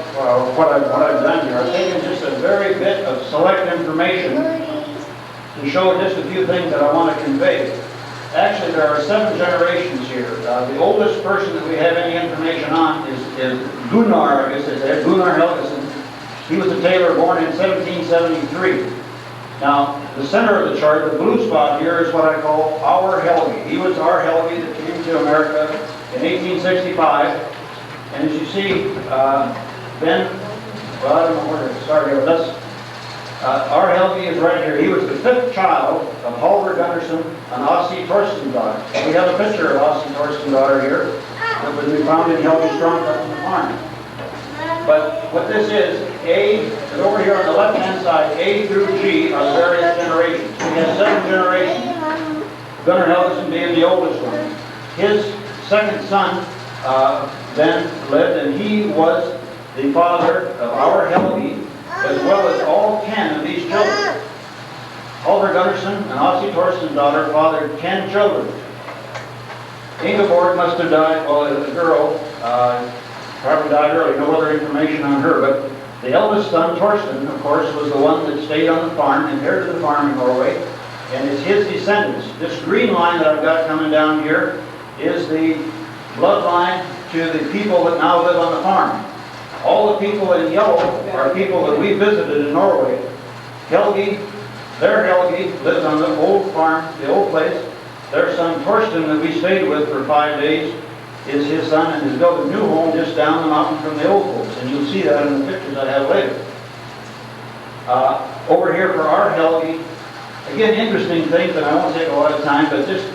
what I've done here. I've taken just a very bit of select information to show just a few things that I want to convey. Actually, there are 7 generations here. The oldest person that we have any information on is Gunnar, I guess they say, Gunnar Helgeson. He was a tailor born in 1773. Now, the center of the chart, the blue spot here, is what I call our Helge. He was our Helge that came to America in 1865. And as you see, then, well, I don't know where to start here, but our Helge is right here. He was the 5th child of Halvor Gunnarsson and Ossie Torstensdottir. We have a picture of Ossie Torstensdottir here that was found in Helge's trunk up on the farm. But what this is, A, is over here on the left-hand side, A through G are the various generations. We have 7 generations, Gunnar Helgeson being the oldest one. His second son then lived, and he was the father of our Helge, as well as all 10 of these children. Halvor Gunnarsson and Ossie Torstensdottir fathered 10 children. Ingeborg must have died, well, as a girl, probably died early, no other information on her, but the eldest son, Torsten, of course, was the one that stayed on the farm, inherited the farm in Norway, and it's his descendants. This green line that I've got coming down here is the bloodline to the people that now live on the farm. All the people in yellow are people that we visited in Norway. Helge, their Helge, lives on the old farm, the old place. Their son, Torsten, that we stayed with for 5 days, is his son, and has built a new home just down the mountain from the old folks, and you'll see that in the pictures I have later. Over here for our Helge, again, interesting things, and I won't take a lot of time, but just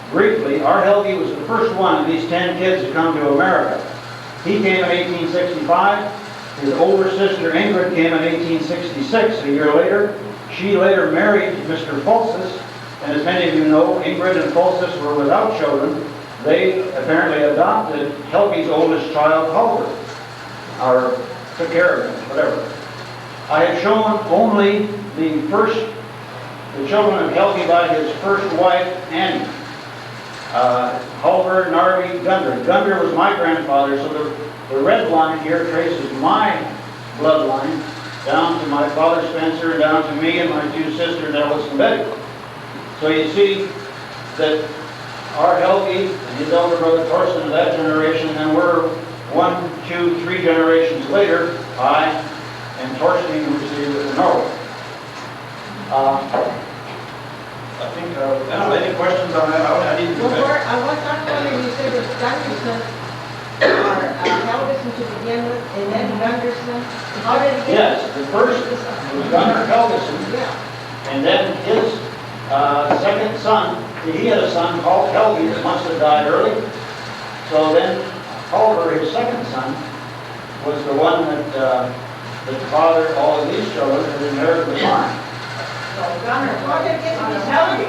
briefly, our Helge was the first one of these 10 kids to come to America. He came in 1865. His older sister Ingrid came in 1866, a year later. She later married Mr. Fulsis, and as many of you know, Ingrid and Fulsis were without children. They apparently adopted Helge's oldest child, Halvor, or took care of him, whatever. I have shown only the children of Helge by his first wife, Annie. Halvor, Narvi, Gundr. Gundr was my grandfather, so the red line here traces my bloodline down to my father Spencer, and down to me and my 2 sisters, Alice and Betty. So you see that our Helge and his elder brother Torsten of that generation, and then we're 1, 2, 3 generations later, I and Torsten, who received it in Norway. I think, I don't know, any questions on that? I need to do that. I was not wondering, you said it's Gunnarsson, or Helgeson to begin with, and then Gunnarsson. How did it get? Yes, the first was Gunnar Helgeson, and then his second son, he had a son called Helge that must have died early. So then Halvor, his second son, was the one that fathered all of these children and inherited the farm. So Gunnar, how did it get to this Helge?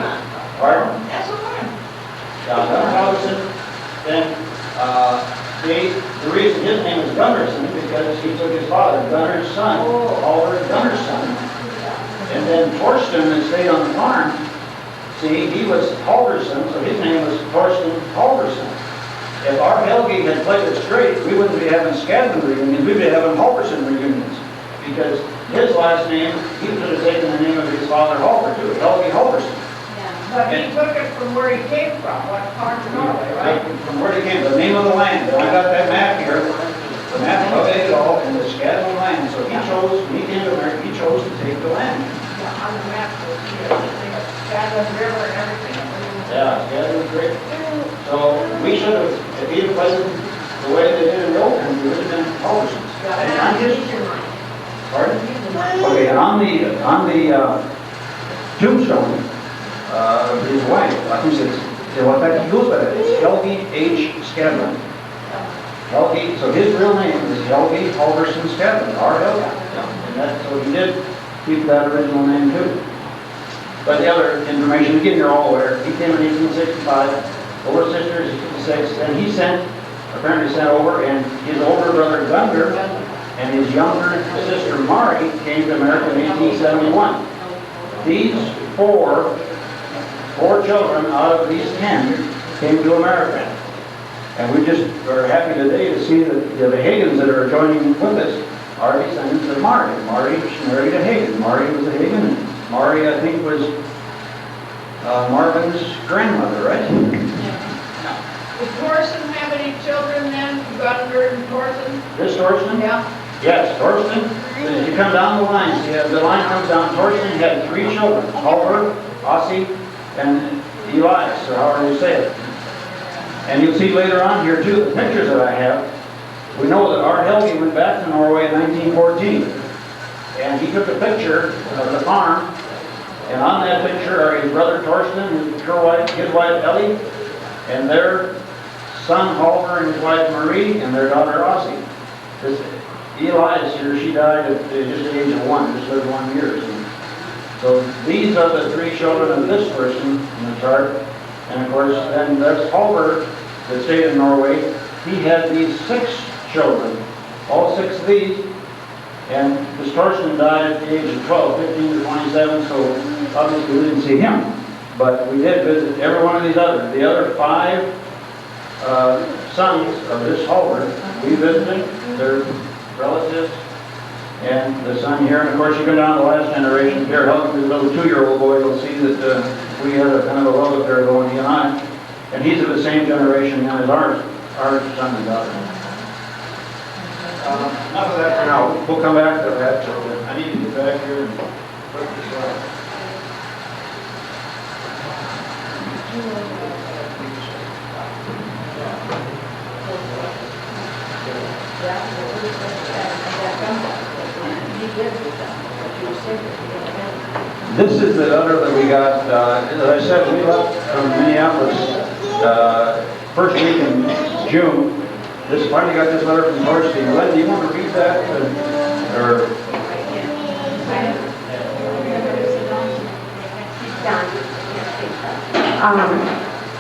Pardon? That's the one. Yeah, Gunnar Helgeson. Then the reason his name is Gunnarsson is because he took his father, Gunnar's son, Halvor Gunnar's son. And then Torsten, that stayed on the farm, see, he was Halvorson, so his name was Torsten Halvorson. If our Helge had played it straight, we wouldn't be having Skoglin reunions, we'd be having Halvorson reunions. Because his last name, he could have taken the name of his father Halvor too, Helge Halvorson. But he took it from where he came from, what part of Norway, right? From where he came, the name of the land. And I got that map here, the map of Adol and the Skoglin land. So he chose, when he came to America, he chose to take the land. Yeah, on the map, Skoglin River and everything. Yeah, Skoglin was great. So we should have, if he had played the way they did in the old country, it would have been Halvorson's. Pardon? Okay, and on the tombstone, his wife, I think it's what that goes by that. It's Helge H. Skoglin. Helge, so his real name is Helge Halvorson Skoglin, our Helge. And that, so he did keep that original name too. But the other information, again, you're all aware, he came in 1865, older sister is 56, and he apparently sent over, and his older brother Gunder and his younger sister Mari came to America in 1871. These four children out of these 10 came to America. And we just are happy today to see that the Hagans that are joining with us are descendants of Mari. Mari married a Hagan. Mari was a Hagan, and Mari, I think, was Marvin's grandmother, right? Did Thorsten have any children then? Gunder and Thorsten? This Thorsten? Yeah. Yes, Thorsten. As you come down the line, see, the line comes down. Thorsten had 3 children, Halvor, Ossie, and Elias, or however you say it. And you'll see later on here too, the pictures that I have. We know that Art Helge went back to Norway in 1914. And he took a picture of the farm. And on that picture are his brother Thorsten, his wife Ellie, and their son Halvor and his wife Marie, and their daughter Ossie. This Elias here, she died at just the age of 1, just lived 1 year. So these are the 3 children of this person in the chart. And of course, then there's Halvor that stayed in Norway. He had these 6 children, all 6 of these. And this Thorsten died at the age of 12, 15 to 27, so obviously we didn't see him. But we did visit every one of these others. The other 5 sons of this Halvor, we visited their relatives. And the son here, and of course you go down to the last generation, Pierre Helge, the little 2-year-old boy, you'll see that we had a kind of a love affair going, he and I. And he's of the same generation as our son and daughter. Enough of that for now. We'll come back to that. I need to get back here and put this on. This is the letter that we got, as I said, we left from Minneapolis first week in June. This finally got this letter from Thorsten. Glenn, do you want to read that?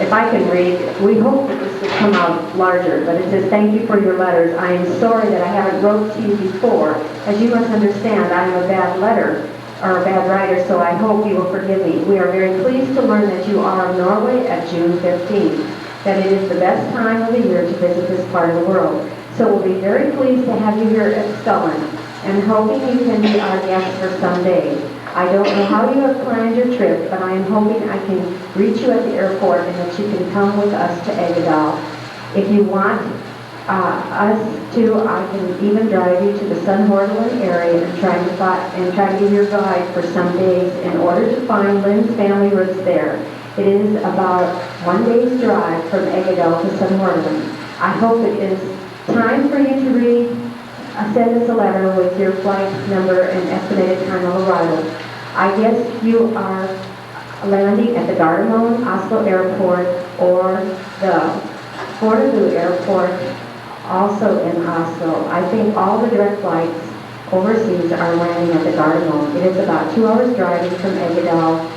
If I can read, we hope that this will come out larger, but it says, thank you for your letters. I am sorry that I haven't wrote to you before. As you must understand, I am a bad writer, so I hope you will forgive me. We are very pleased to learn that you are of Norway at June 15th, that it is the best time of the year to visit this part of the world. So we'll be very pleased to have you here at Skoglin, and hoping you can be our guest for some day. I don't know how you have planned your trip, but I am hoping I can reach you at the airport and that you can come with us to Egedal. If you want us to, I can even drive you to the Sunnhordland area and try to be your guide for some days in order to find Lynn's family roots there. It is about 1 day's drive from Egedal to Sunnhordland. I hope it is time for you to send us a letter with your flight number and estimated time of arrival. I guess you are landing at the Gardermoen Oslo Airport or the Fornebu Airport, also in Oslo. I think all the direct flights overseas are landing at the Gardermoen. It is about 2 hours driving from Egedal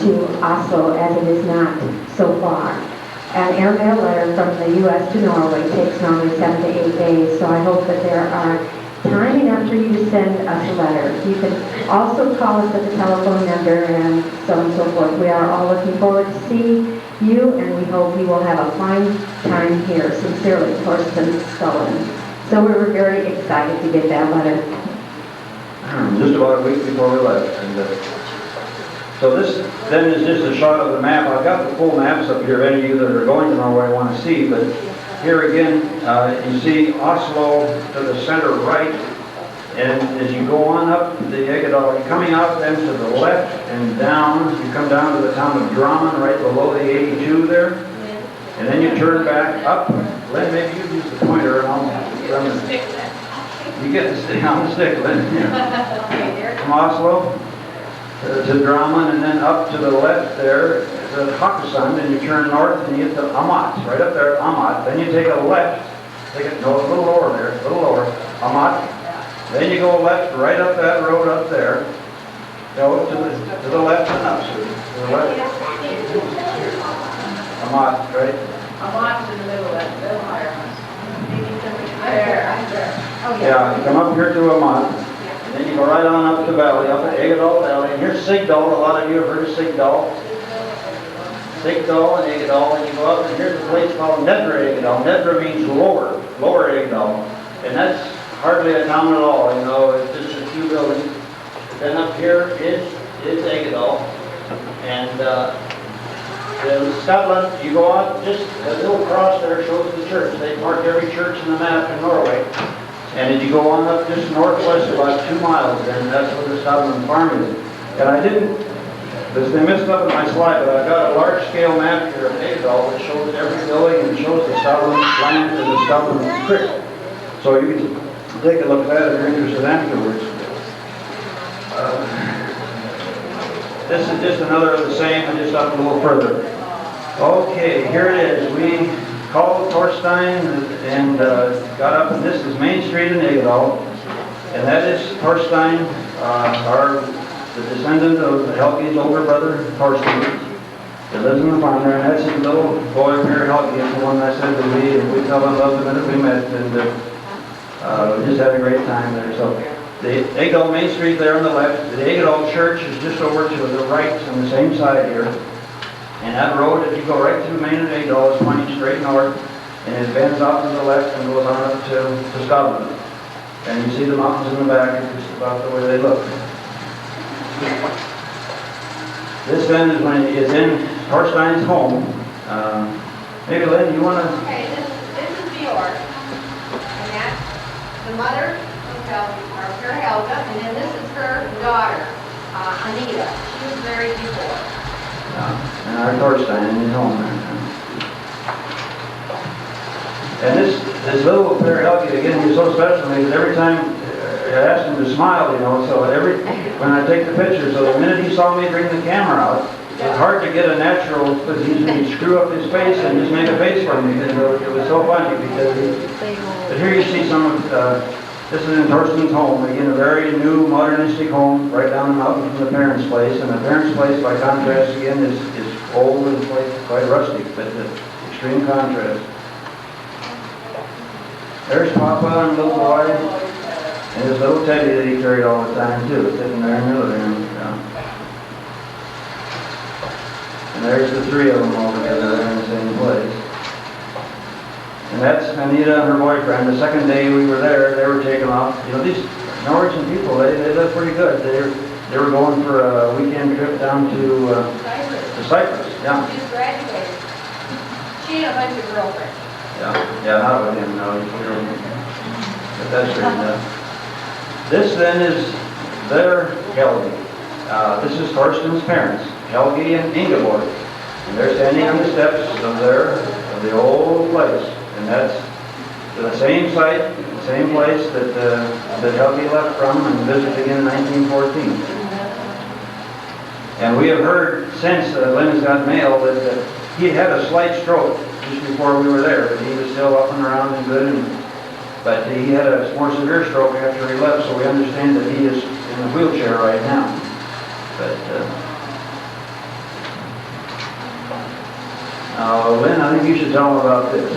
to Oslo, as it is not so far. An airmail letter from the U.S. to Norway takes normally 7 to 8 days, so I hope that there are time enough for you to send us a letter. You can also call us at the telephone number and so forth. We are all looking forward to seeing you, and we hope you will have a fine time here. Sincerely, Thorsten Skoglin. So we were very excited to get that letter. Just about a week before we left. And, so this then is just a shot of the map. I've got the full maps up here, if any of you that are going to Norway want to see, but here again, you see Oslo to the center right, and as you go on up the Egedal, you're coming out then to the left and down, you come down to the town of Drammen, right below the 82 there, and then you turn back up. Lynn, maybe you use the pointer and I'll you get the stick on the stick, Lynn. From Oslo to Drammen, and then up to the left there to Hakasund, and you turn north and you get to Amat, right up there at Amat. Then you take a left, a little lower there, a little lower, Amat. Then you go left, right up that road up there. Go to the left and up, Sue. To the left. Amat, right? Amat's in the middle of that, little higher. There. Oh, Yeah, come up here to Amat. And then you go right on up the valley, up at Egadal Valley. And here's Sigdal. A lot of you have heard of Sigdal. Sigdal and Egadal. And you go up, and here's a place called Nedra Egadal. Nedra means lower Egadal. And that's hardly a town at all, you know, it's just a few buildings. Then up here is Egadal. And in Scotland, you go on, just a little cross there shows the church. They mark every church in the map in Norway. And if you go on up just northwest about 2 miles, then that's where the Scotland farm is. And I didn't, they messed up in my slide, but I've got a large-scale map here of Egadal that shows every building and shows the Scotland plant and the Scotland creek. So you can take a look at that if you're interested afterwards. This is just another of the same, and just up a little further. Okay, here it is. We called Torstein and got up, and this is Main Street in Egadal. And that is Torstein, the descendant of Helge's older brother, Torstein. He lives in the farm there, and that's his little boy, Mary Helge, is the one I said to me, and we fell in love the minute we met, and we just had a great time there. So the Egadal Main Street there on the left, the Egadal Church is just over to the right on the same side here. And that road, if you go right through Main and Egadal, is pointing straight north, and it bends off to the left and goes on up to Scotland. And you see the mountains in the back, it's just about the way they look. This then is when it's in Torstein's home. Maybe Lynn, you want to? Okay, this is Bjork, and that's the mother of her Helga, and then this is her daughter, Anita. She was married before. And our Torstein in his home. And this little Mary Helge, again, he's so special to me because every time I asked him to smile, you know, so when I take the picture, so the minute he saw me bring the camera out, it's hard to get a natural, because he'd screw up his face and just make a face for me. It was so funny because but here you see some of, this is in Torstein's home, again, a very new modernistic home right down the mountain from the parents' place. And the parents' place, by contrast, again, is old and quite rustic, but extreme contrast. There's Papa and little boy, and his little teddy that he carried all the time too, sitting there in the living room. And there's the three of them all together in the same place. And that's Anita and her boyfriend. The second day we were there, they were taking off. You know, these Norwegian people, they live pretty good. They were going for a weekend trip down to Cyprus. Yeah. She's graduated. She and a bunch of girlfriends. Yeah, not with him, no. But that's great enough. This then is their Helge. This is Torsten's parents, Helge and Ingeborg. And they're standing on the steps of the old place. And that's the same site, the same place that Helge left from and visited again in 1914. And we have heard since Lynn has got mail that he had a slight stroke just before we were there, but he was still up and around and good. But he had a more severe stroke after he left, so we understand that he is in a wheelchair right now. But Lynn, I think you should tell them about this.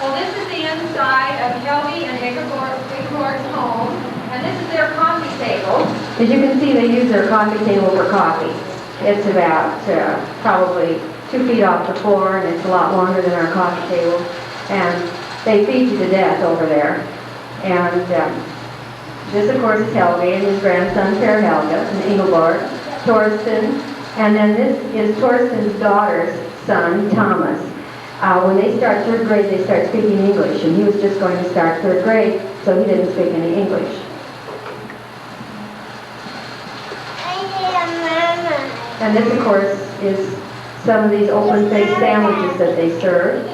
Well, this is the inside of Helge and Ingeborg's home, and this is their coffee table. As you can see, they use their coffee table for coffee. It's about probably 2 feet off the floor, and it's a lot longer than our coffee table. And they feed you to death over there. And this, of course, is Helge and his grandson, Per Helge, and Ingeborg, Torsten. And then this is Torsten's daughter's son, Thomas. When they start 3rd grade, they start speaking English. And he was just going to start 3rd grade, so he didn't speak any English. And this, of course, is some of these open-faced sandwiches that they serve.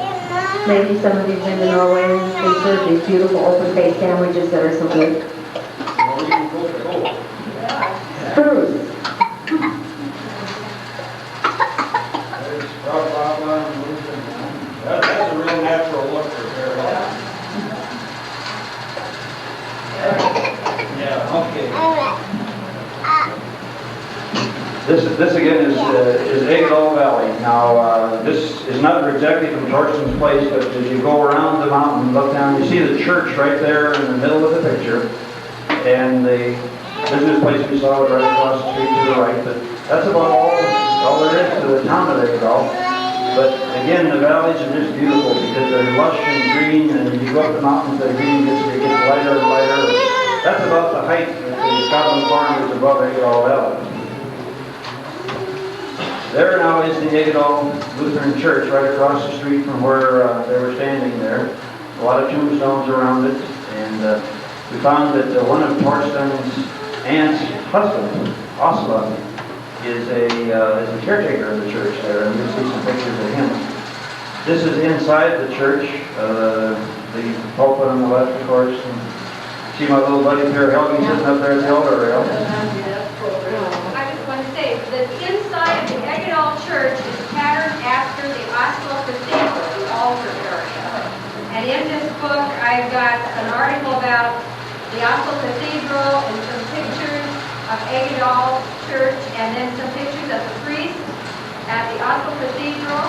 Maybe some of you have been to Norway and they serve these beautiful open-faced sandwiches that are so good. Fruit. That's a real natural look for a pair of This again is Agedal Valley. Now, this is not exactly from Torsten's place, but as you go around the mountain and look down, you see the church right there in the middle of the picture. And the business place we saw was right across the street to the right. But that's about all there is to the town of Agedal. But again, the valleys are just beautiful because they're lush and green, and as you go up the mountains, the green gets lighter and lighter. That's about the height that the Skoglin farm is above Agedal Valley. There now is the Agedal Lutheran Church right across the street from where they were standing there. A lot of tombstones around it, and we found that one of Torsten's aunt's husbands, Osla, is a caretaker of the church there, and you'll see some pictures of him. This is inside the church, the pulpit on the left, of course. And see my little buddy there, Helgi, sitting up there at the altar rail. I just want to say that the inside of the Agedal Church is patterned after the Oslo Cathedral, the altar area. And in this book, I've got an article about the Oslo Cathedral and some pictures of Agedal Church, and then some pictures of the priest at the Oslo Cathedral.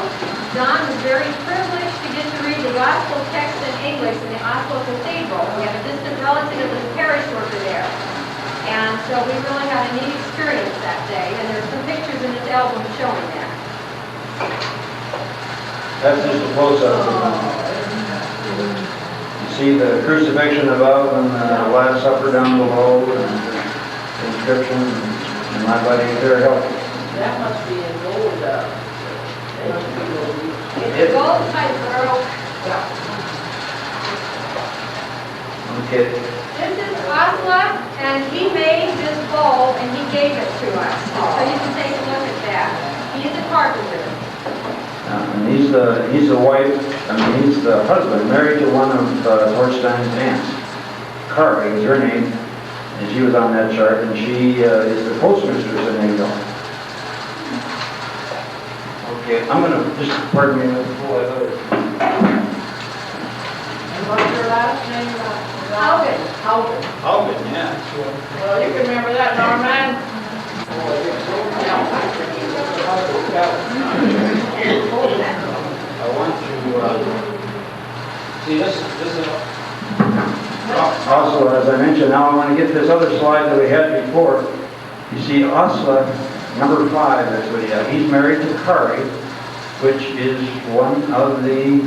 Don was very privileged to get to read the gospel text in English in the Oslo Cathedral. We have a distant relative that was a parish worker there. And so we really had a neat experience that day, and there's some pictures in this album showing that. That's just a close-up. You see the crucifixion above and the Last Supper down below, and the inscription, and my buddy there helped. That must be in gold. It's gold type girl. Okay. This is Osla, and he made this bowl, and he gave it to us. So you can take a look at that. He's a carpenter. And he's the wife, he's the husband, married to one of Torstein's aunts. Kari is her name, and she was on that chart, and she is the postmistress in Agedal. Okay, I'm going to just, pardon me, pull that over. And what's your last name? Haugen. Haugen, yeah. Well, you can remember that, Norman. I want to see this is also, as I mentioned, now I want to get this other slide that we had before. You see Osla, number 5, that's what he had. He's married to Kari, which is one of the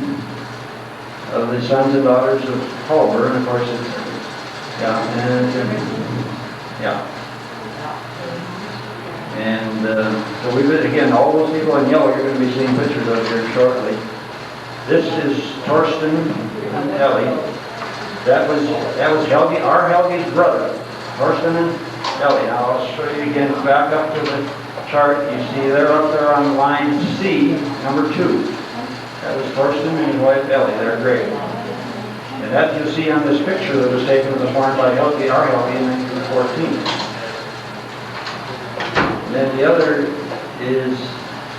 sons and daughters of Halvor, and of course it's, And so we've been, again, all those people in yellow you're going to be seeing pictures of here shortly. This is Torsten and Ellie. That was Helgi, our Helgi's brother, Torsten and Ellie. Now I'll show you again, back up to the chart. You see they're up there on line C, number 2. That was Torsten and his wife Ellie. They're great. And that you'll see on this picture that was taken this morning by Helgi, our Helgi, in 1914. And then the other is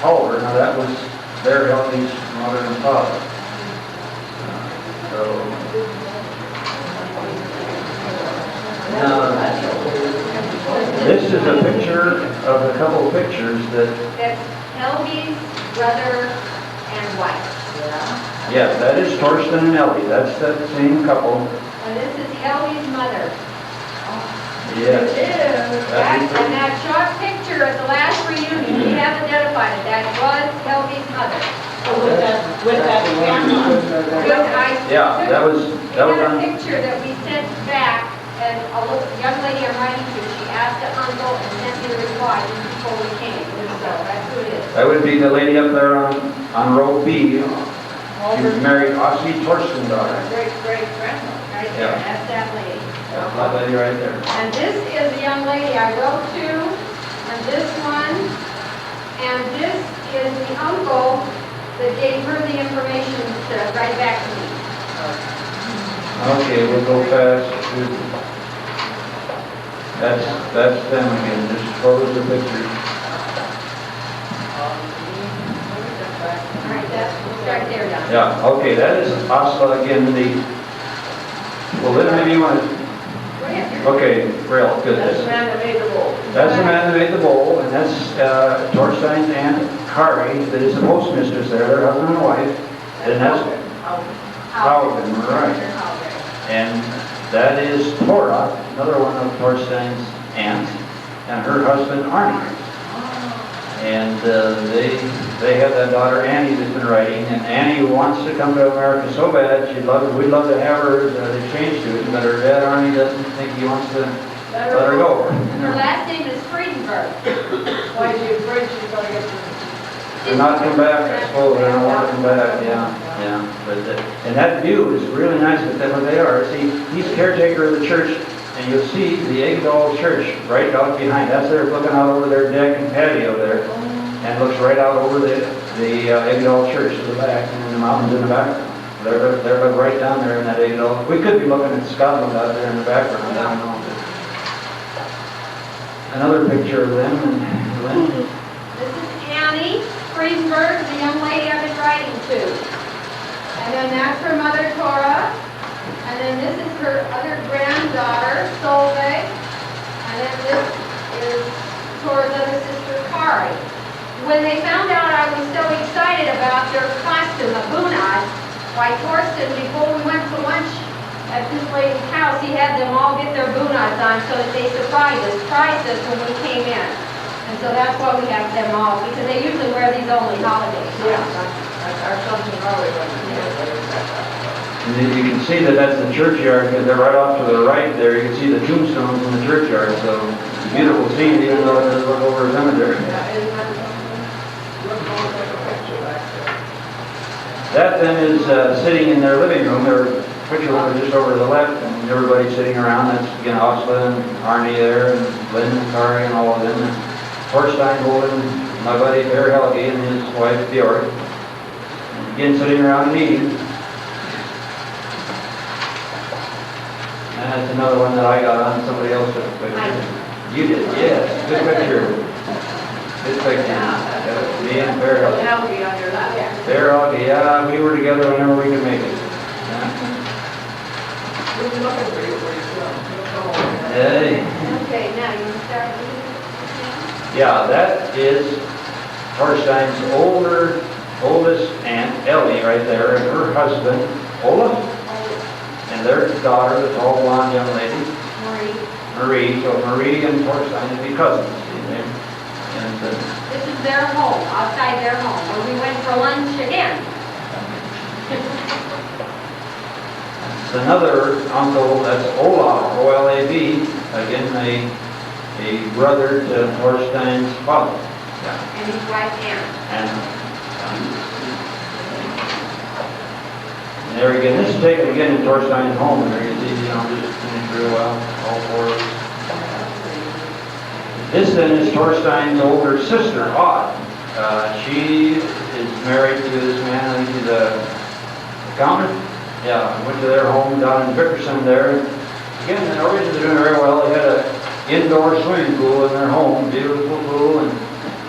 Halvor. Now that was their Helgi's mother and father. This is a picture of a couple of pictures That's Helgi's brother and wife. Yeah, that is Torsten and Ellie. That's that same couple. And this is Helgi's mother. Yes. And that short picture at the last reunion, we have identified it. That was Helgi's mother. With that Yeah, that was a picture that we sent back, and a young lady I'm writing to, she asked the uncle and sent me the reply just before we came. So that's who it is. That would be the lady up there on row B. She was married Ossie Torsten's daughter. Great grandmother, right there. That's that lady. That's that lady right there. And this is the young lady I wrote to, and this one, and this is the uncle that gave her the information to write back to me. Okay, we'll go fast. That's them again. Just photos of pictures. All right, we'll start there now. Yeah, okay, that is Oslo again. Well, then maybe you want to Okay, real good. That's the man that made the bowl. That's the man that made the bowl, and that's Torstein's aunt Kari, that is the postmistress there, their husband and wife. And that's Haugen, right. And that is Tora, another one of Torstein's aunts, and her husband Arnie. And they have that daughter Annie that's been writing, and Annie wants to come to America so bad. We'd love to have her as an exchange student, but her dad Arnie doesn't think he wants to let her go. And her last name is Friedenberg. Why is she afraid she's going to get They're not come back, I suppose. They don't want to come back, yeah. But and that view is really nice with them where they are. See, he's caretaker of the church, and you'll see the Egdal Church right out behind. That's there looking out over their deck and patio there, and looks right out over the Egdal Church to the back, and then the mountains in the background. They're right down there in that Egdal. We could be looking at Scotland out there in the background. I don't know. Another picture of them. And This is Annie Friedenberg, the young lady I've been writing to. And then that's her mother, Tora. And then this is her other granddaughter, Solveig. And then this is Tora's other sister, Kari. When they found out I was so excited about their costume, a bunad, why Torsten, before we went to lunch at this lady's house, he had them all get their bunads on so that they surprised us when we came in. And so that's why we have them all, because they usually wear these only holidays. Yeah, our sons in Norway went. And you can see that that's the churchyard, because they're right off to the right there. You can see the tombstones in the churchyard, so it's a beautiful scene, even though it doesn't look over a cemetery. That then is sitting in their living room. Their picture one just over to the left, and everybody's sitting around. That's again Osla and Arnie there, and Lynn and Kari and all of them. And Torstein holding my buddy Per Helge and his wife Björk. And again sitting around and eating. And that's another one that I got on. Somebody else took a picture. You did, yes. Good picture. Good picture. Me and Per Helge. Per Helge, yeah, we were together whenever we could make it. Hey. Okay, now you want to start with Yeah, that is Torstein's oldest aunt, Ellie, right there, and her husband, Olaf, and their daughter, the tall blonde young lady, Marie. So Marie and Torstein would be cousins. And this is their home, outside their home, where we went for lunch again. it's another uncle, that's Olaf, O-L-A-V, again a brother to Torstein's father. Yeah. And his wife Anne. And there again, this is taken again in Torstein's home. There you see, just finished real well, all four of us. This then is Torstein's older sister, Odd. She is married to this man, I think he's a accountant. Yeah, went to their home down in Vickerson there. Again, the Norwegians are doing very well. They had an indoor swimming pool in their home, beautiful pool, and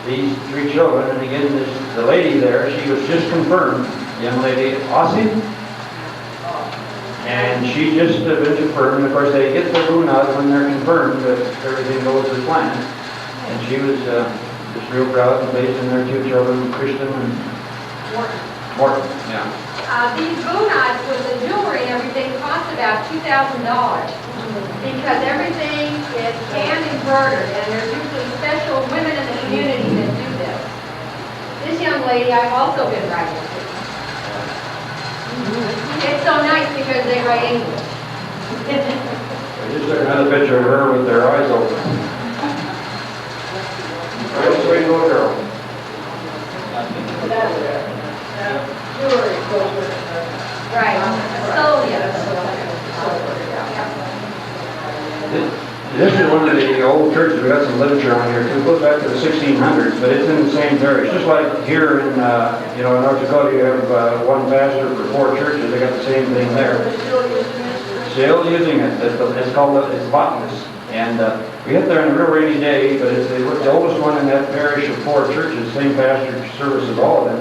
these three children. And again, the lady there, she was just confirmed, young lady Ossie. And she just been confirmed. And of course, they get their bunad when they're confirmed that everything goes as planned. And she was just real proud and placing their two children, Christian and Morton. Yeah. These bunads with the jewelry and everything cost about $2,000 because everything is hand embroidered, and there's usually special women in the community that do this. This young lady I've also been writing to. It's so nice because they write English. I just took another picture of her with their eyes open. Real sweet little girl. Right. Solia. This is one of the old churches. We got some literature on here too. It goes back to the 1600s, but it's in the same parish. Just like here in in North Dakota, you have one pastor for 4 churches. They got the same thing there. Still using it. It's called it's botanist. And we get there on a real rainy day, but it's the oldest one in that parish of 4 churches. Same pastor services all of them.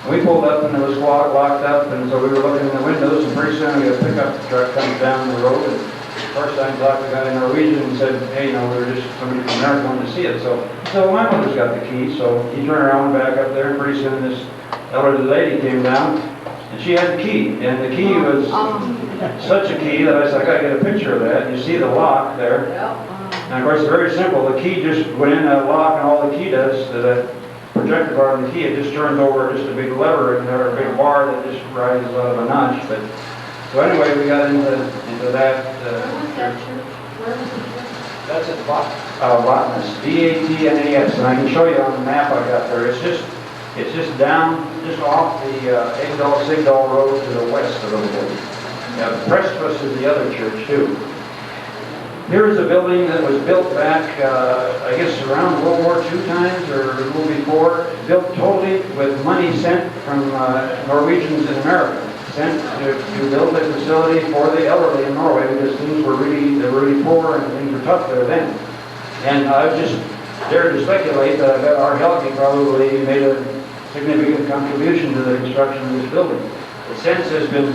And we pulled up and it was locked up, and so we were looking in the windows, and pretty soon we got a pickup truck comes down the road. And Torstein talked to the guy in Norwegian and said, hey, you know, we were just somebody from America wanted to see it. So my mother's got the key. So he turned around and back up there, and pretty soon this elderly lady came down, and she had the key. And the key was such a key that I said, I gotta get a picture of that. And you see the lock there. And of course, it's very simple. The key just went in that lock, and all the key does, that projector bar on the key, it just turns over just a big lever and or a big bar that just rises out of a notch. But so anyway, we got into that. That's at Botanist, B-A-T-N-A-S, and I can show you on the map I got there. It's just down, just off the Sigdal Road to the west a little bit. Yeah, the Precipice is the other church too. Here's a building that was built back, I guess around World War II times or a little before. Built totally with money sent from Norwegians in America. Sent to build a facility for the elderly in Norway because things were really poor and things were tough there then. And I just dare to speculate that I bet our Helgi probably made a significant contribution to the construction of this building. The sense has been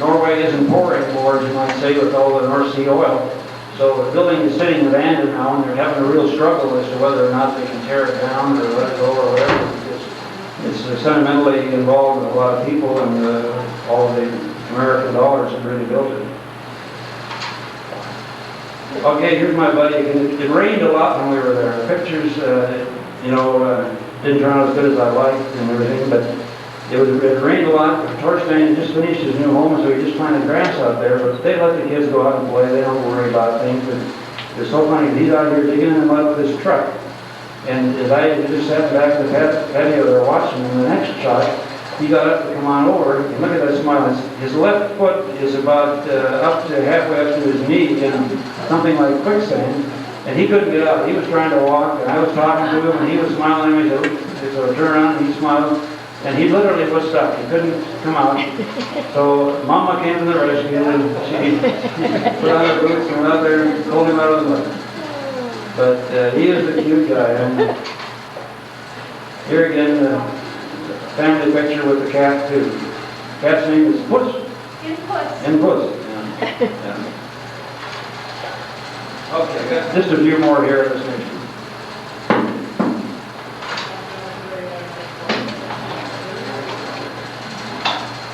Norway isn't poor anymore, as you might say, with all the North Sea oil. So the building is sitting abandoned now, and they're having a real struggle as to whether or not they can tear it down or let it go or whatever. It's sentimentally involved with a lot of people, and all of the American dollars have really built it. Okay, here's my buddy. It rained a lot when we were there. The pictures, didn't turn out as good as I liked and everything, but it rained a lot. Torstein just finished his new home, so he just planted grass out there, but they let the kids go out and play. They don't worry about things. But it's so funny. He's out here digging in the mud with his truck. And as I just sat back in the patio there watching him, the next shot, he got up to come on over, and look at that smile. His left foot is about up to halfway up to his knee in something like quicksand, and he couldn't get out. He was trying to walk, and I was talking to him, and he was smiling at me. So I turned around, and he smiled, and he literally was stuck. He couldn't come out. So Mama came to the rescue, and she put on her boots and went out there and pulled him out of the mud. But he is a cute guy. And here again, the family picture with the cat too. The cat's name is Puss. In Puss. Yeah. Okay, got just a few more here in this picture.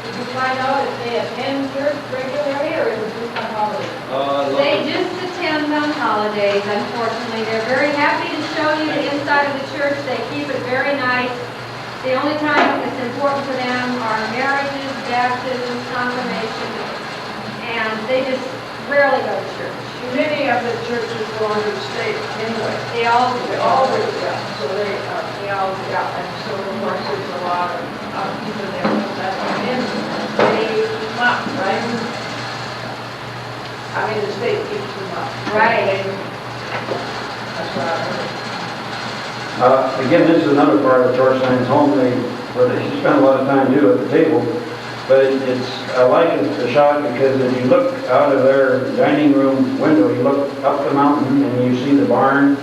Did you find out if they attend church regularly or is it just on holidays? They just attend on holidays, unfortunately. They're very happy to show you the inside of the church. They keep it very nice. The only time it's important to them are marriages, baptisms, confirmation, and they just rarely go to church. Many of the churches go under the state anyway. They all do. They all do, yeah. So they all, yeah. And so of course there's a lot of people there. That's what it is. They keep up, right? I mean, the state keeps them up. Right. That's what I heard. Again, this is another part of Torstein's home thing, where they spend a lot of time too at the table. But I like the shot because if you look out of their dining room window, you look up the mountain and you see the barn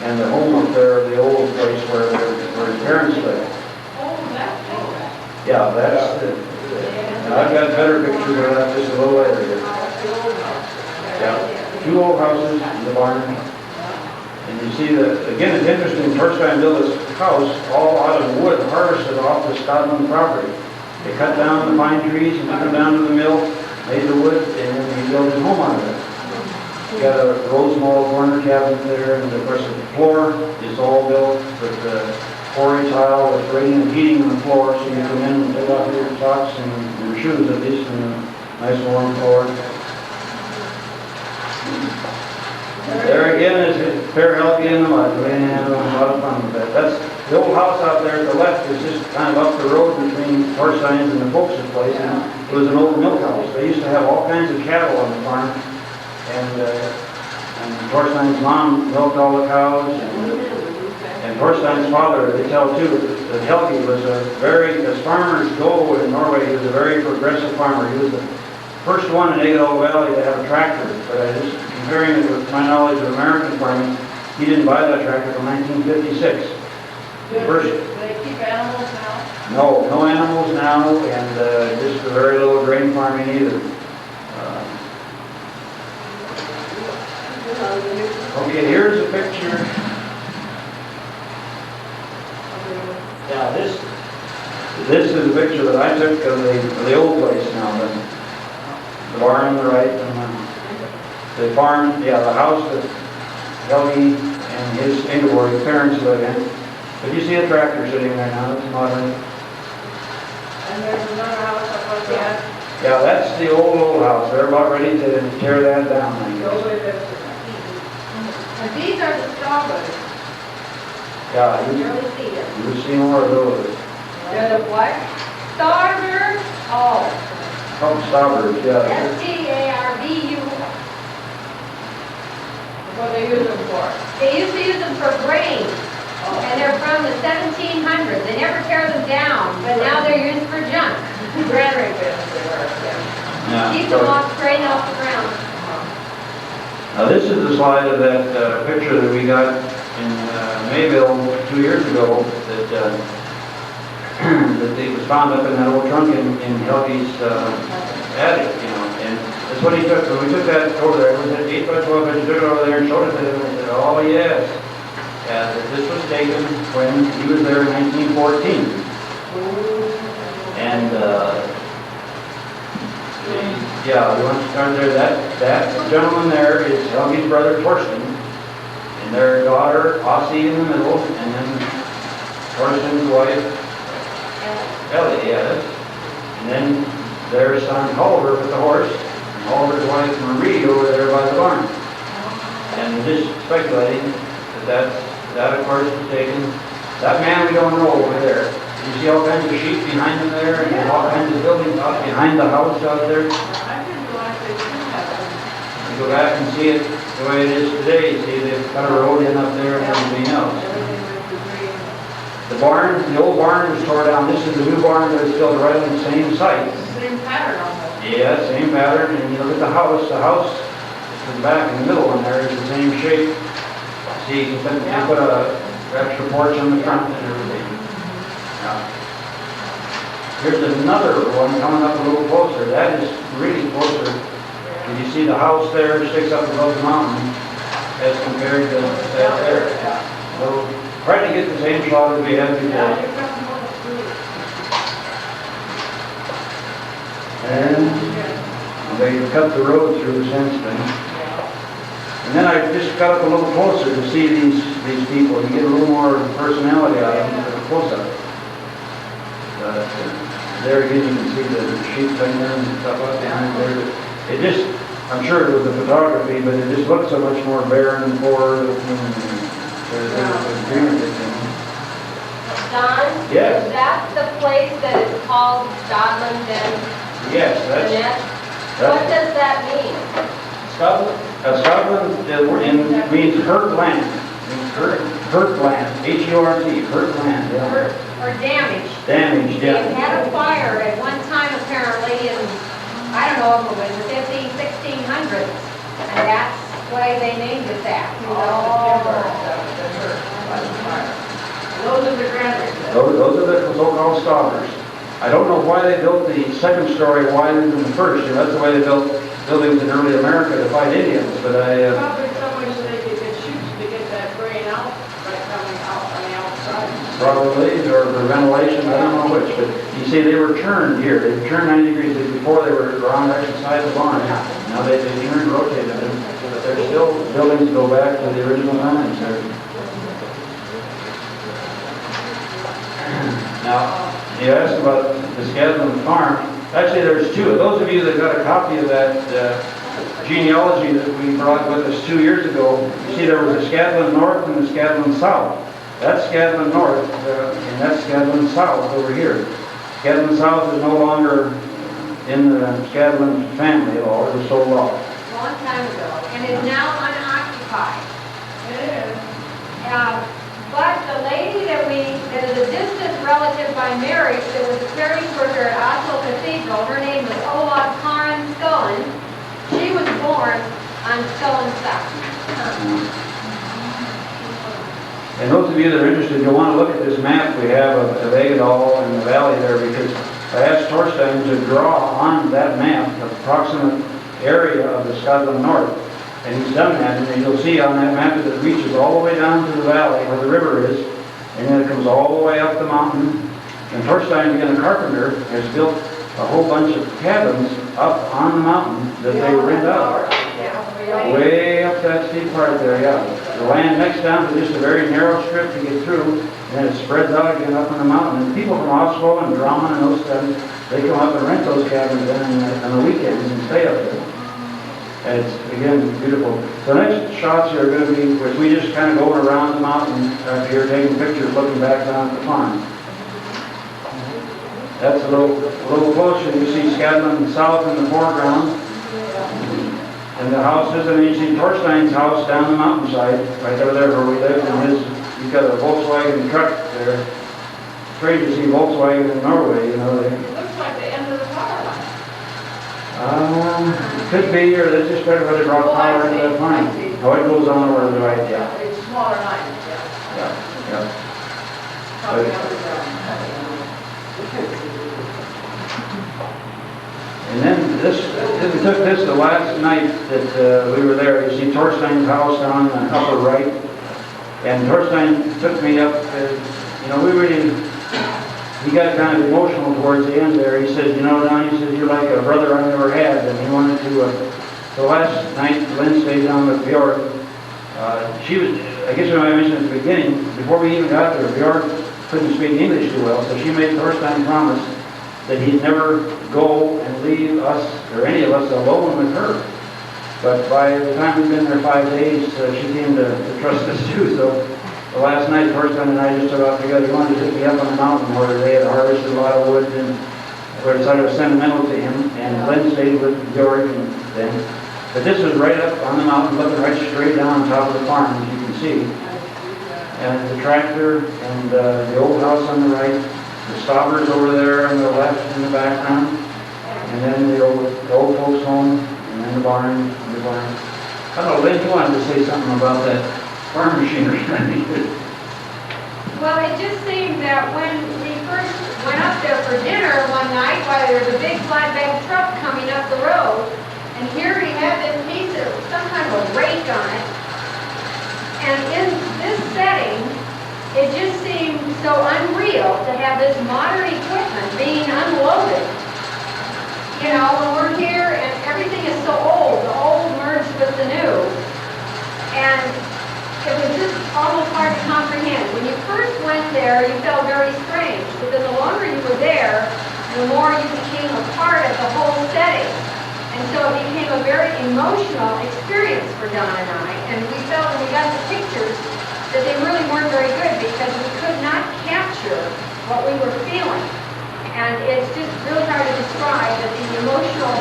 and the home up there, the old place where his parents lived. Oh, that's cool. Yeah, that's it. And I've got better pictures of that just a little later here. Yeah, 2 old houses and the barn. And you see that, again, it's interesting, Torstein built his house all out of wood harvested off the Skoglin property. They cut down the pine trees and took them down to the mill, made the wood, and then he built his home out of it. You got a rose mold corner cabinet there, and of course the floor is all built with quarry tile with radiant heating on the floor, so you come in and take off your socks and your shoes at least, and a nice warm floor. There again is Fair Helgi in the mud. We didn't have a lot of fun with that. That's the old house out there at the left is just kind of up the road between Torstein's and the folks' place. And it was an old milk house. They used to have all kinds of cattle on the farm. And Torstein's mom milked all the cows. And Torstein's father, they tell too, that Helgi was as farmers go in Norway, he was a very progressive farmer. He was the first one in Egedal Valley to have a tractor. But just comparing it with my knowledge of American farming, he didn't buy that tractor until 1956. Do they keep animals now? No animals now, and just very little grain farming either. Okay, here's a picture. Yeah, this is a picture that I took of the old place now, the barn on the right, and the farm, yeah, the house that Helgi and his Ingeborg parents live in. But you see a tractor sitting there now, it's modern. And there's another house up on the end. Yeah, that's the old house. They're about ready to tear that down, I guess. And these are the strawberries. Yeah, Really see them. you'll see more of those. They're the what? Starburst? Oh. Oh, Starburst, yeah. S-T-A-R-B-U. What they use them for? They used to use them for grain. And they're from the 1700s. They never tear them down, but now they're used for junk. Granary bins they were, Yeah. Keep them off, straight off the ground. Now this is the slide of that picture that we got in Mayville 2 years ago that that it was found up in that old trunk in Helgi's attic, you know. And that's what he took. When we took that over there, it was at 8 by 12 inch. He took it over there and showed it to them and said, "Oh yes, that this was taken when he was there in 1914." And yeah, we want to start there. That gentleman there is Helgi's brother Torsten, and their daughter Ossie in the middle, and then Torsten's wife Ellie, yes. And then their son Oliver with the horse, and Oliver's wife Marie over there by the barn. And we're just speculating that of course was taken. That man we don't know over there. You see all kinds of sheep behind him there, and all kinds of buildings up behind the house out there. You go back and see it the way it is today. You see they've cut a road in up there and everything else. The barn, the old barn was tore down. This is the new barn that is built right on the same site. Same pattern almost. Yeah, same pattern. And you look at the house to the back in the middle one there is the same shape. See, you can put a extra porch on the front and everything. Yeah. Here's another one coming up a little closer. That is really closer. And you see the house there sticks up above the mountain as compared to that there. So try to get the same shot as we had before. And they cut the road through since then. And then I just got up a little closer to see these people. You get a little more personality out of them at a close-up. There again you can see the sheep thing there and stuff up behind there. It just, I'm sure it was the photography, but it just looked so much more barren and poor. Don? Yes. Is that the place that is called Skoglin then? Yes, What does that mean? Skoglin means hurt land. Hurt land. H-U-R-T, hurt land. Yeah. Hurt or damaged? Damaged, yeah. They had a fire at one time apparently in, I don't know if it was the 1600s, and that's why they named it that. Those are the granaries. Those are the so-called stoppers. I don't know why they built the second story wider than the first. You know, that's the way they built buildings in early America to fight Indians. But Probably some way so they could get chutes to get that grain out by coming out on the outside. probably, or the ventilation, I don't know which. But you see, they were turned here. They turned 90 degrees. Before they were on the right side of the barn. Now they turned, rotated them. But there's still buildings that go back to the original times there. Now, you asked about the Skoglin farm. Actually, there's two. Those of you that got a copy of that genealogy that we brought with us 2 years ago, you see there was a Skoglin North and a Skoglin South. That's Skoglin North, and that's Skoglin South over here. Skoglin South is no longer in the Skoglin family at all. It was sold off. Long time ago, and is now unoccupied. It is. But the lady that is a distant relative by marriage that was a caretaker at Oslo Cathedral, her name was Olaf Karen Skoglin. She was born on Skoglin South. And those of you that are interested, you'll want to look at this map we have of Egedal and the valley there, because I asked Torstein to draw on that map the approximate area of the Skoglin North. And he's done that, and you'll see on that map that it reaches all the way down to the valley where the river is, and then it comes all the way up the mountain. And Torstein, being a carpenter, has built a whole bunch of cabins up on the mountain that they rent out. Way up that steep part there, yeah. The land next down to just a very narrow strip to get through, and then it spreads out again up on the mountain. And people from Oslo and Drammen and those guys, they come up and rent those cabins on the weekends and stay up there. And it's, again, beautiful. The next shots here are going to be, which we just kind of going around the mountain up here, taking pictures, looking back down at the farm. That's a little closer. You see Skoglin south in the foreground. And the houses, and you see Torstein's house down the mountainside, right over there where we live. And he's got a Volkswagen truck there. Strange to see Volkswagen in Norway, you know. It looks like the end of the power line. Could be, or that's just better where they brought power into that line. Oh, it goes on over to the right, yeah. It's smaller lines, yeah. Yeah. Probably And then we took this the last night that we were there. You see Torstein's house on the upper right. And Torstein took me up, you know, he got kind of emotional towards the end there. He said, you know, Don, he said, you're like a brother I never had. And he wanted to, the last night Lynn stayed down with Bjork. She was, I guess I mentioned at the beginning, before we even got there, Bjork couldn't speak English too well, so she made Torstein promise that he'd never go and leave us, or any of us, alone with her. But by the time we'd been there 5 days, she came to trust us too. So the last night, Torstein and I just took off together. He wanted to take me up on the mountain where they had harvested a lot of wood, and where it's sort of sentimental to him. And Lynn stayed with George and then. But this was right up on the mountain, looking right straight down on top of the farm, as you can see. And the tractor and the old house on the right. The stoppers over there on the left in the background, and then the old folks' home, and then the barn. I don't know, Lynn, you wanted to say something about that farm machinery. Well, it just seemed that when we first went up there for dinner one night, while there was a big flatbed truck coming up the road, and here he had this piece of some kind of a rake on it, and in this setting, it just seemed so unreal to have this modern equipment being unloaded. You know, when we're here and everything is so old, the old merged with the new. And it was just almost hard to comprehend. When you first went there, you felt very strange. But then the longer you were there, the more you became a part of the whole setting. And so it became a very emotional experience for Don and I. And we felt when we got the pictures, that they really weren't very good because we could not capture what we were feeling. And it's just really hard to describe that the emotional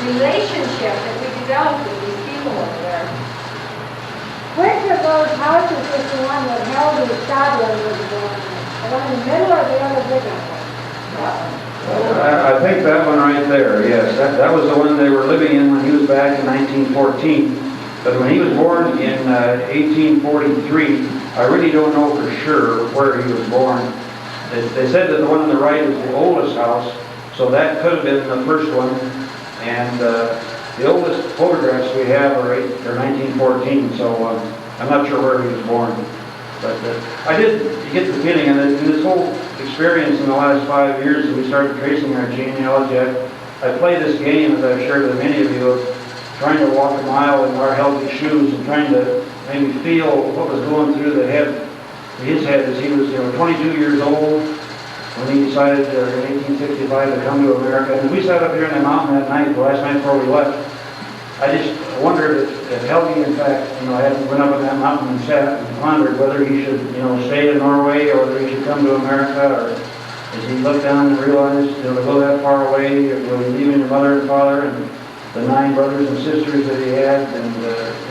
relationship that we developed with these people over there. Which of those houses is the one that Helgi Skoglin was born in? The one in the middle or the other big one? I think that one right there, yes. That was the one they were living in when he was back in 1914. But when he was born in 1843, I really don't know for sure where he was born. They said that the one on the right is the oldest house, so that could have been the first one. And the oldest photographs we have are 1914, so I'm not sure where he was born. But I did get the feeling, and in this whole experience in the last 5 years that we started tracing our genealogy, I played this game, as I've shared with many of you, of trying to walk a mile in our healthy shoes and trying to maybe feel what was going through his head as he was, 22 years old when he decided in 1865 to come to America. And we sat up here in the mountain that night, the last night before we left. I just wondered if Helgi, in fact, hadn't went up on that mountain and sat and pondered whether he should, stay in Norway or whether he should come to America, or as he looked down and realized, to go that far away, or leaving your mother and father and the 9 brothers and sisters that he had, and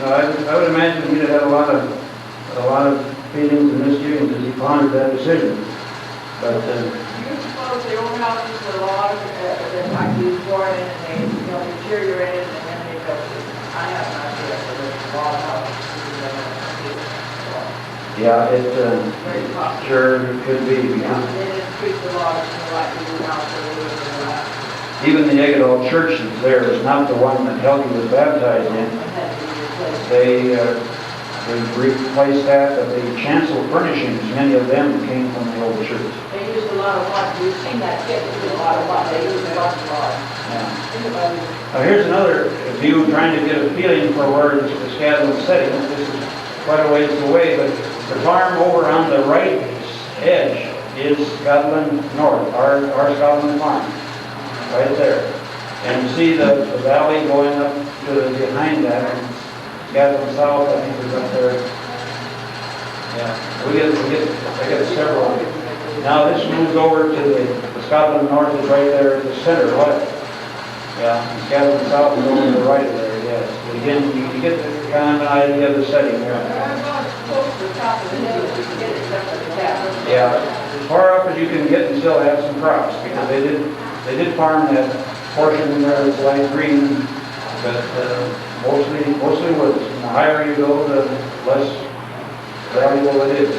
I would imagine he'd have had a lot of feelings and misgivings as he pondered that decision. But do you suppose the old houses were logged that might be born in and they deteriorated and then they built it? I have an idea for the log houses. Yeah, it sure could be. Yeah, they didn't treat the logs like the new house or the Even the Egedal church that's there is not the one that Helgi was baptized in. They replaced that, but the chancel furnishings, many of them came from the old church. They used a lot of what? You've seen that kit, they used a lot of what? They used a lot of what? Yeah. Now here's another view trying to get a feeling for where the Skoglin setting. This is quite a ways away, but the farm over on the right edge is Skoglin North, our Skoglin farm, right there. And you see the valley going up to behind that, and Skoglin South, I think, is up there. Yeah, I get several. Now this moves over to the Skoglin North is right there at the center left. Yeah, and Skoglin South is over to the right there, yes. But again, you get kind of an idea of the setting there. Yeah, as far up as you can get and still have some crops, because they did farm that portion there that's light green, but mostly woods. And the higher you go, the less valuable it is.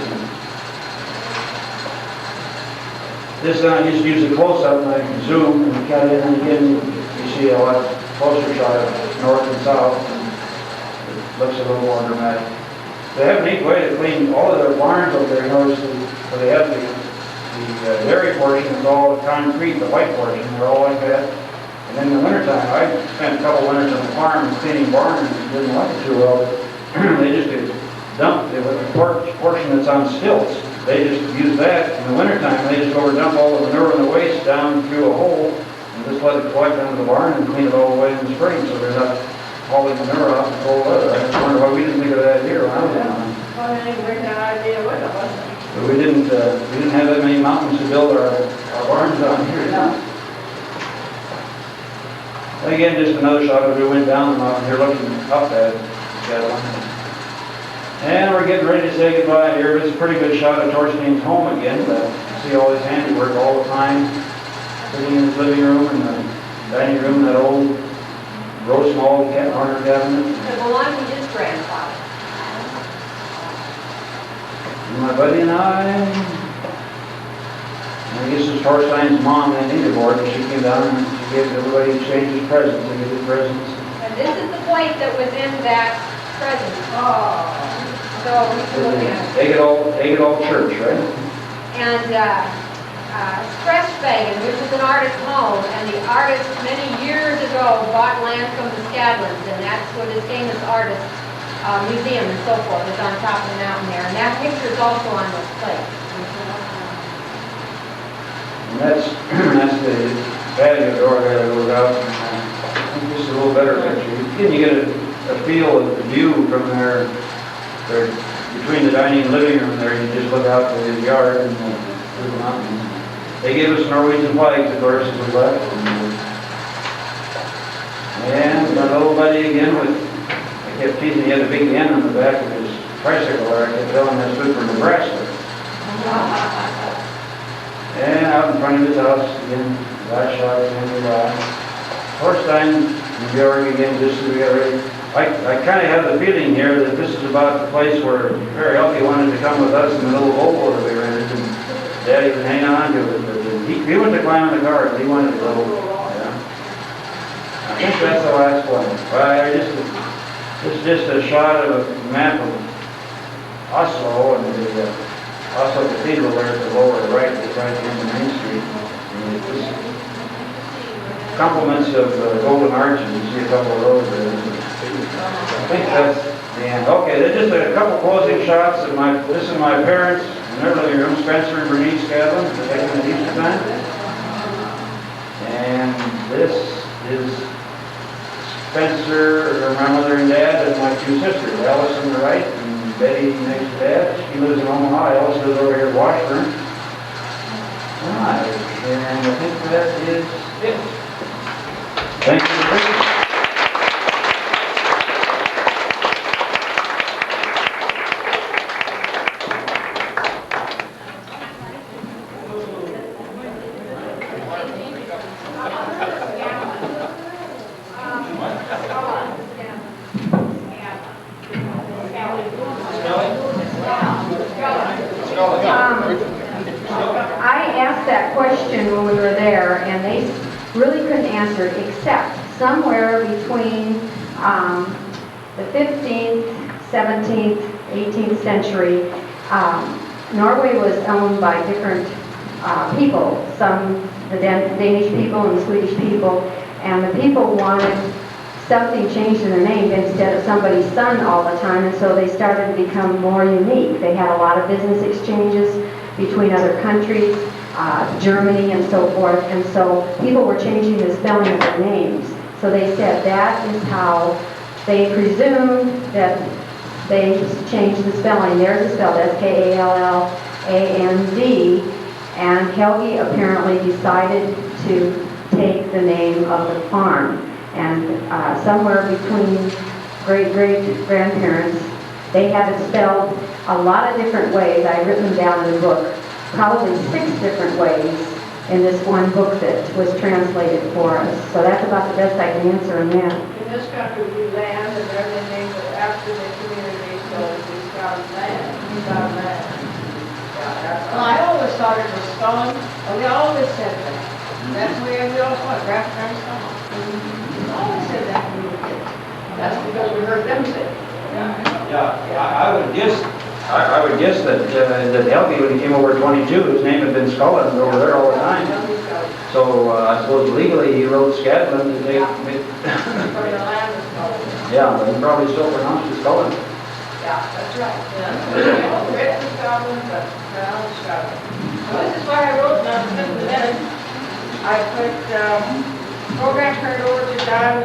This I just use a close-up and I can zoom and cut in, and again you see a lot closer shot of north and south. It looks a little more dramatic. They have a neat way to clean all of their barns up there. Notice where they have the dairy portion is all concrete, the white portion, they're all like that. And then in the wintertime, I spent a couple winters on the farm cleaning barns and didn't like it too well. They just dump the portion that's on stilts. They just use that in the wintertime. They just dump all the manure and the waste down through a hole and just let it collect under the barn and clean it all the way in the spring, so they're not hauling manure out in cold weather. I just wonder why we didn't think of that here when I was down there. Well, they didn't bring that idea with us. But we didn't have that many mountains to build our barns on here. Yeah. Again, just another shot as we went down the mountain here looking up at Skoglin. And we're getting ready to say goodbye here. It's a pretty good shot of Torstein's home again. See all his handiwork all the time. Sitting in his living room and the dining room, that old roast small corner cabinet. It belonged to his grandfather. And my buddy and I guess it's Torstein's mom and Ingeborg. She came down and she gave everybody exchanges presents. They gave presents. And this is the plate that was in that present. Oh. So we can look at it. They get all church, right? And Skoglin, which is an artist's home, and the artist many years ago bought land from the Skoglins, and that's what his famous artist museum and so forth is on top of the mountain there. And that picture is also on this plate. And that's the patio door there that goes out. I think this is a little better picture. Again, you get a feel of the view from there. Between the dining and living room there, you just look out to the yard and through the mountains. They gave us Norwegian flags, of course, as we left. And my little buddy again I kept teasing, he had a big N on the back of his tricycle there. I kept telling him that's good for Nebraska. And out in front of his house, again, last shot of him. Torstein and Georg again, just as we got ready. I kind of have the feeling here that this is about the place where Harry Elke wanted to come with us in the little Volvo that we rented, and Daddy was hanging on to it. But he wanted to climb in the car, he wanted to go. Yeah. I think that's the last one. This is just a shot of a map of Oslo, and the Oslo Cathedral there at the lower right, it's right in the Main Street. And it's compliments of Golden Arches. You see a couple of those there. I think that's the end. Okay, there's just a couple closing shots of this is my parents in their living room, Spencer and Bernice Skoglin, taken at Easter time. And this is Spencer, my mother and dad, and my two sisters, Alice on the right and Betty next to dad. She lives in Omaha. Alice lives over here in Washburn. Right, and I think that is it. Thank you for listening. I asked that question when we were there, and they really couldn't answer it, except somewhere between the 15th, 17th, 18th century, Norway was owned by different people, some the Danish people and the Swedish people, and the people wanted something changed in the name instead of somebody's son all the time, and so they started to become more unique. They had a lot of business exchanges between other countries, Germany and so forth, and so people were changing the spelling of their names. So they said that is how they presumed that they changed the spelling. Theirs is spelled S-K-A-L-L-A-N-D, and Helgi apparently decided to take the name of the farm. And somewhere between great-great-grandparents, they have it spelled a lot of different ways. I've written them down in the book, probably 6 different ways in this one book that was translated for us. So that's about the best I can answer on that. In this country, we land, and they're the names of after the community, so we got land. We got land. Well, I always thought it was Skoglin. We always said that. That's the way we always thought, Grafton Skoglin. We always said that when we were kids. That's because we heard them say it. I would guess that Helgi, when he came over at 22, his name had been Skoglin over there all the time. So I suppose legally he wrote Skoglin to take. Yeah, but he probably still pronounced it Skoglin. Yeah, that's right. Written Skoglin, but pronounced Skoglin. So this is what I wrote down in the minutes. I put program turned over to John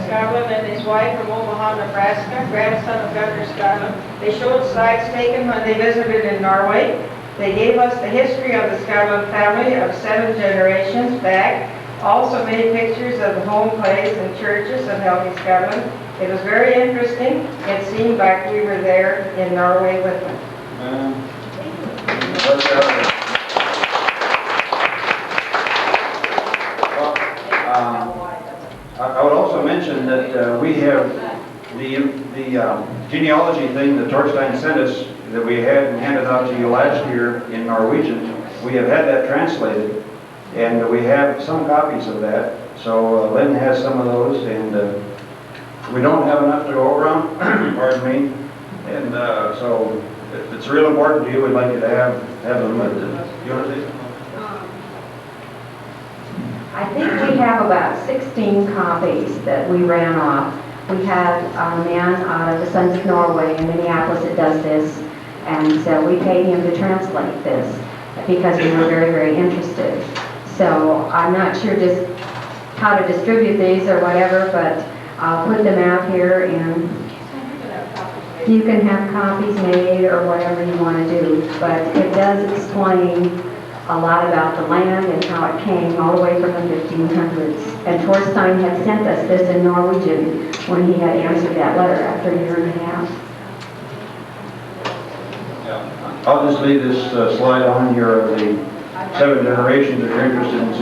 Skoglin and his wife from Omaha, Nebraska, grandson of Governor Skoglin. They showed slides taken when they visited in Norway. They gave us the history of the Skoglin family of 7 generations back. Also made pictures of the home place and churches of Helgi Skoglin. It was very interesting. It seemed like we were there in Norway with them. I would also mention that we have the genealogy thing that Torstein sent us that we had and handed out to you last year in Norwegian. We have had that translated, and we have some copies of that. So Lynn has some of those, and we don't have enough to go around, pardon me. And so if it's real important to you, we'd like you to have them. But, you want to say something? I think we have about 16 copies that we ran off. We had a man out of the Sons of Norway in Minneapolis that does this, and so we paid him to translate this because we were very, very interested. So I'm not sure just how to distribute these or whatever, but I'll put them out here, and you can have copies made or whatever you want to do. But it does explain a lot about the land and how it came all the way from the 1500s. And Torstein had sent us this in Norwegian when he had answered that letter after a year and a half. I'll just leave this slide on here of the 7 generations if you're interested in